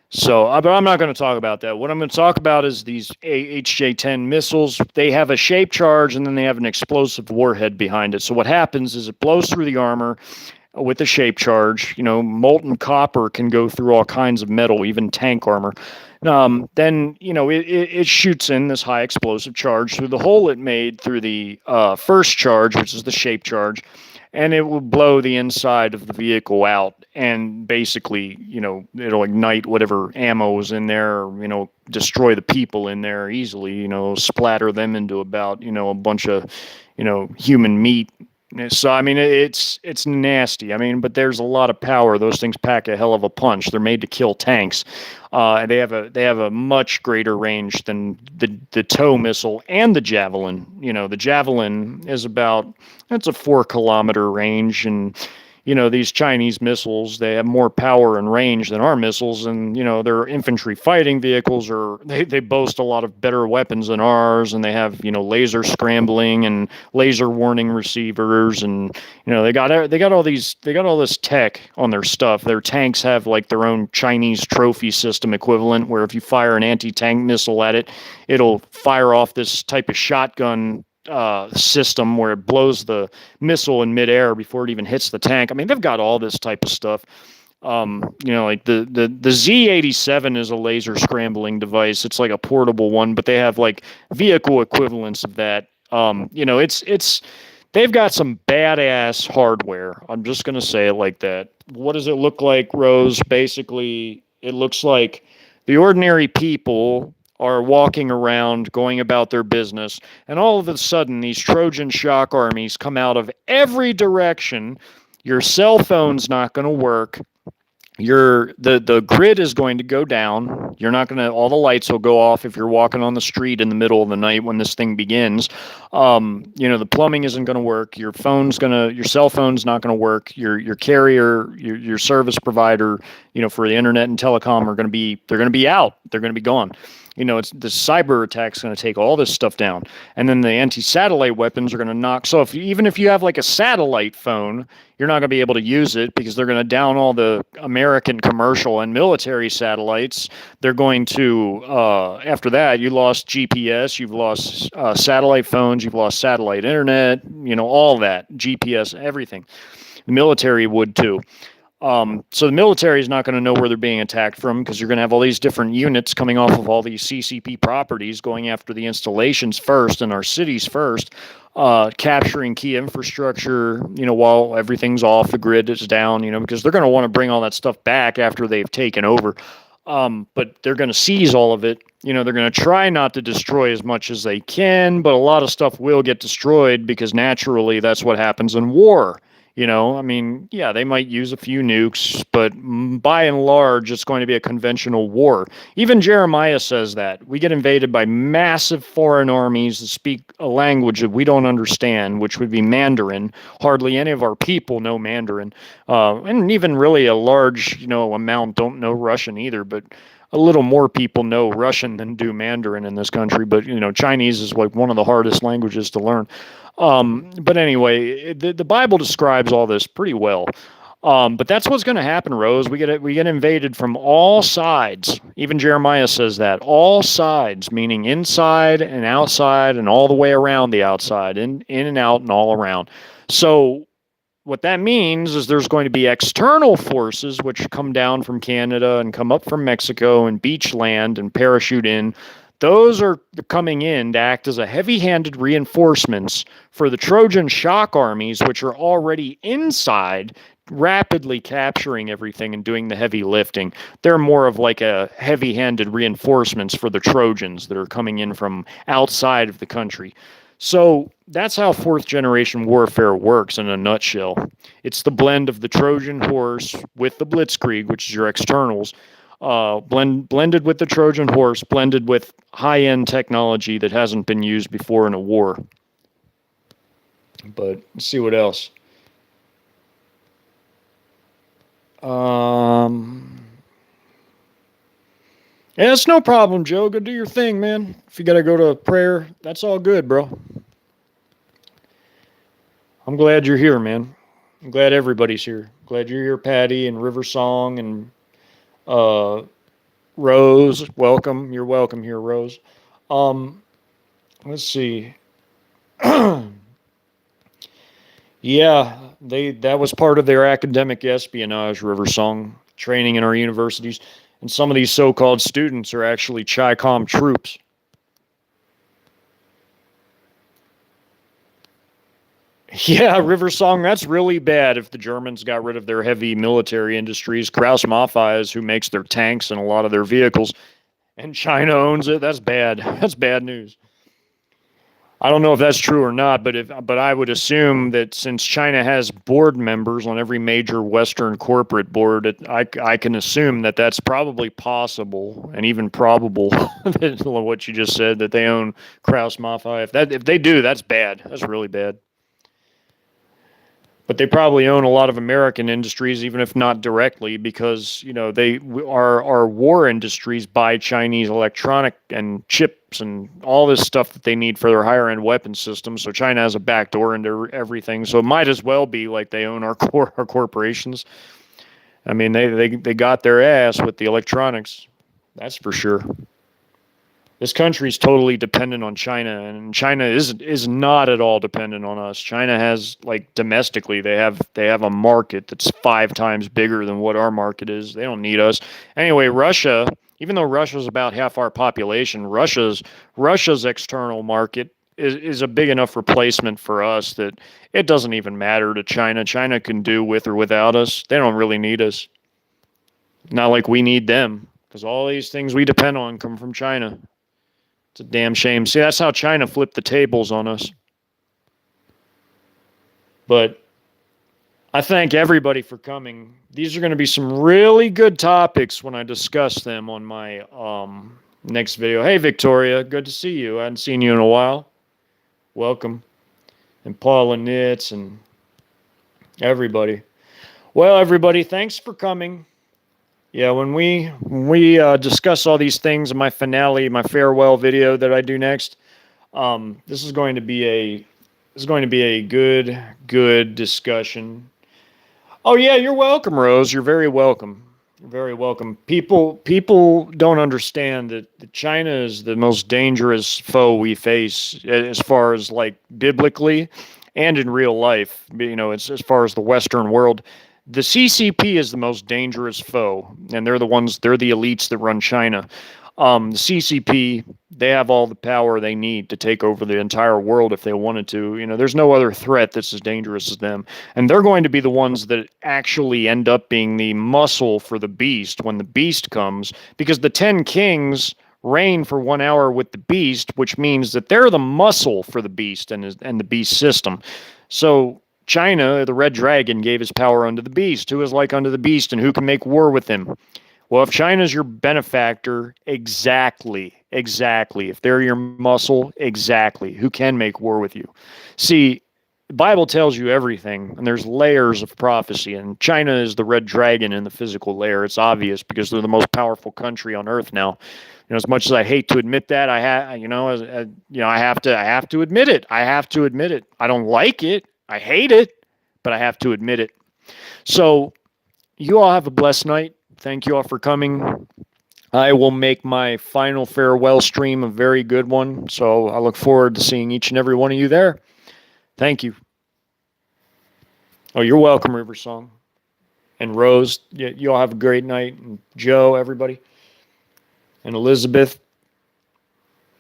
So, but I'm not going to talk about that. What I'm going to talk about is these HJ-10 missiles. They have a shape charge, and then they have an explosive warhead behind it. So what happens is it blows through the armor with a shape charge. Molten copper can go through all kinds of metal, even tank armor. Then, it shoots in this high explosive charge through the hole it made through the first charge, which is the shape charge. And it will blow the inside of the vehicle out, and basically, it'll ignite whatever ammo is in there, or, destroy the people in there easily, splatter them into about, a bunch of, human meat. So, I mean, it's nasty. I mean, but there's a lot of power. Those things pack a hell of a punch. They're made to kill tanks. They have a much greater range than the TOW missile and the Javelin. The Javelin is it's a 4-kilometer range, and these Chinese missiles, they have more power and range than our missiles, and their infantry fighting vehicles they boast a lot of better weapons than ours, and they have laser scrambling and laser warning receivers, and they got all this tech on their stuff. Their tanks have like their own Chinese trophy system equivalent, where if you fire an anti-tank missile at it, it'll fire off this type of shotgun system where it blows the missile in midair before it even hits the tank. I mean, they've got all this type of stuff. Like the Z87 is a laser scrambling device. It's like a portable one, but they have like vehicle equivalents of that. They've got some badass hardware. I'm just gonna say it like that. What does it look like, Rose? Basically, it looks like the ordinary people are walking around, going about their business, and all of a sudden, these Trojan shock armies come out of every direction. Your cell phone's not going to work. The grid is going to go down. All the lights will go off if you're walking on the street in the middle of the night when this thing begins. The plumbing isn't going to work. Your cell phone's not going to work. Your carrier, your service provider, for the internet and telecom they're going to be out. They're going to be gone. It's the cyber attack's going to take all this stuff down, and then the anti-satellite weapons are going to knock. So even if you have like a satellite phone, you're not going to be able to use it because they're going to down all the American commercial and military satellites. They're going to after that, you lost GPS, you've lost satellite phones, you've lost satellite internet, all that GPS, everything. The military would too. So the military is not going to know where they're being attacked from because you're going to have all these different units coming off of all these CCP properties going after the installations first and our cities first, capturing key infrastructure, while everything's off, the grid is down, because they're going to want to bring all that stuff back after they've taken over. But they're going to seize all of it. They're going to try not to destroy as much as they can, but a lot of stuff will get destroyed because naturally that's what happens in war. I mean, yeah, they might use a few nukes, but by and large, it's going to be a conventional war. Even Jeremiah says that. We get invaded by massive foreign armies that speak a language that we don't understand, which would be Mandarin. Hardly any of our people know Mandarin. And even really a large, amount don't know Russian either, but a little more people know Russian than do Mandarin in this country. But, Chinese is like one of the hardest languages to learn. But anyway, the Bible describes all this pretty well. But that's what's going to happen, Rose. We get invaded from all sides. Even Jeremiah says that all sides, meaning inside and outside, and all the way around the outside, in and out and all around. So what that means is there's going to be external forces which come down from Canada and come up from Mexico and beach land and parachute in. Those are coming in to act as a heavy-handed reinforcements for the Trojan shock armies, which are already inside, rapidly capturing everything and doing the heavy lifting. They're more of like a heavy-handed reinforcements for the Trojans that are coming in from outside of the country. So that's how fourth generation warfare works in a nutshell. It's the blend of the Trojan horse with the Blitzkrieg, which is your externals, blended with the Trojan horse, blended with high-end technology that hasn't been used before in a war. But let's see what else. Yeah, it's no problem, Joe. Go do your thing, man. If you got to go to prayer, that's all good, bro. I'm glad you're here, man. I'm glad everybody's here. Glad you're here, Patty and River Song and Rose. Welcome. You're welcome here, Rose. Let's see. Yeah, that was part of their academic espionage, River Song, training in our universities. And some of these so-called students are actually Chi-Com troops. Yeah, River Song, that's really bad if the Germans got rid of their heavy military industries. Krauss Maffei is who makes their tanks and a lot of their vehicles, and China owns it. That's bad. That's bad news. I don't know if that's true or not, but I would assume that since China has board members on every major Western corporate board, I can assume that that's probably possible and even probable. What you just said, that they own Krauss Maffei. If they do, that's bad. That's really bad. But they probably own a lot of American industries, even if not directly, because our war industries buy Chinese electronic and chips and all this stuff that they need for their higher end weapon systems. So China has a backdoor into everything. So it might as well be like they own our corporations. I mean, they got their ass with the electronics. That's for sure. This country is totally dependent on China, and China is not at all dependent on us. China has, like, domestically, they have a market that's 5 times bigger than what our market is. They don't need us. Anyway, Russia, even though Russia's about half our population, Russia's external market is a big enough replacement for us that it doesn't even matter to China. China can do with or without us. They don't really need us. Not like we need them, because all these things we depend on come from China. It's a damn shame. See, that's how China flipped the tables on us. But I thank everybody for coming. These are going to be some really good topics when I discuss them on my next video. Hey, Victoria, good to see you. I hadn't seen you in a while. Welcome. And Paula Nitz and everybody. Well, everybody, thanks for coming. Yeah, when we discuss all these things in my finale, my farewell video that I do next, this is going to be a good discussion. Oh yeah, you're welcome, Rose. You're very welcome. You're very welcome. People don't understand that China is the most dangerous foe we face as far as, like, biblically and in real life. It's as far as the Western world. The CCP is the most dangerous foe, and they're the elites that run China. The CCP, they have all the power they need to take over the entire world if they wanted to. There's no other threat that's as dangerous as them. And they're going to be the ones that actually end up being the muscle for the beast when the beast comes, because the 10 kings reign for 1 hour with the beast, which means that they're the muscle for the beast and the beast system. So China, the red dragon, gave his power unto the beast. Who is like unto the beast, and who can make war with him? Well, if China's your benefactor, exactly. If they're your muscle, exactly. Who can make war with you? See, the Bible tells you everything, and there's layers of prophecy, and China is the red dragon in the physical layer. It's obvious because they're the most powerful country on earth now. As much as I hate to admit that, I have to admit it. I have to admit it. I don't like it. I hate it, but I have to admit it. So, you all have a blessed night. Thank you all for coming. I will make my final farewell stream a very good one. So I look forward to seeing each and every one of you there. Thank you. Oh, you're welcome, River Song. And Rose, you all have a great night. And Joe, everybody. And Elizabeth.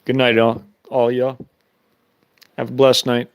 Good night, all y'all. Have a blessed night.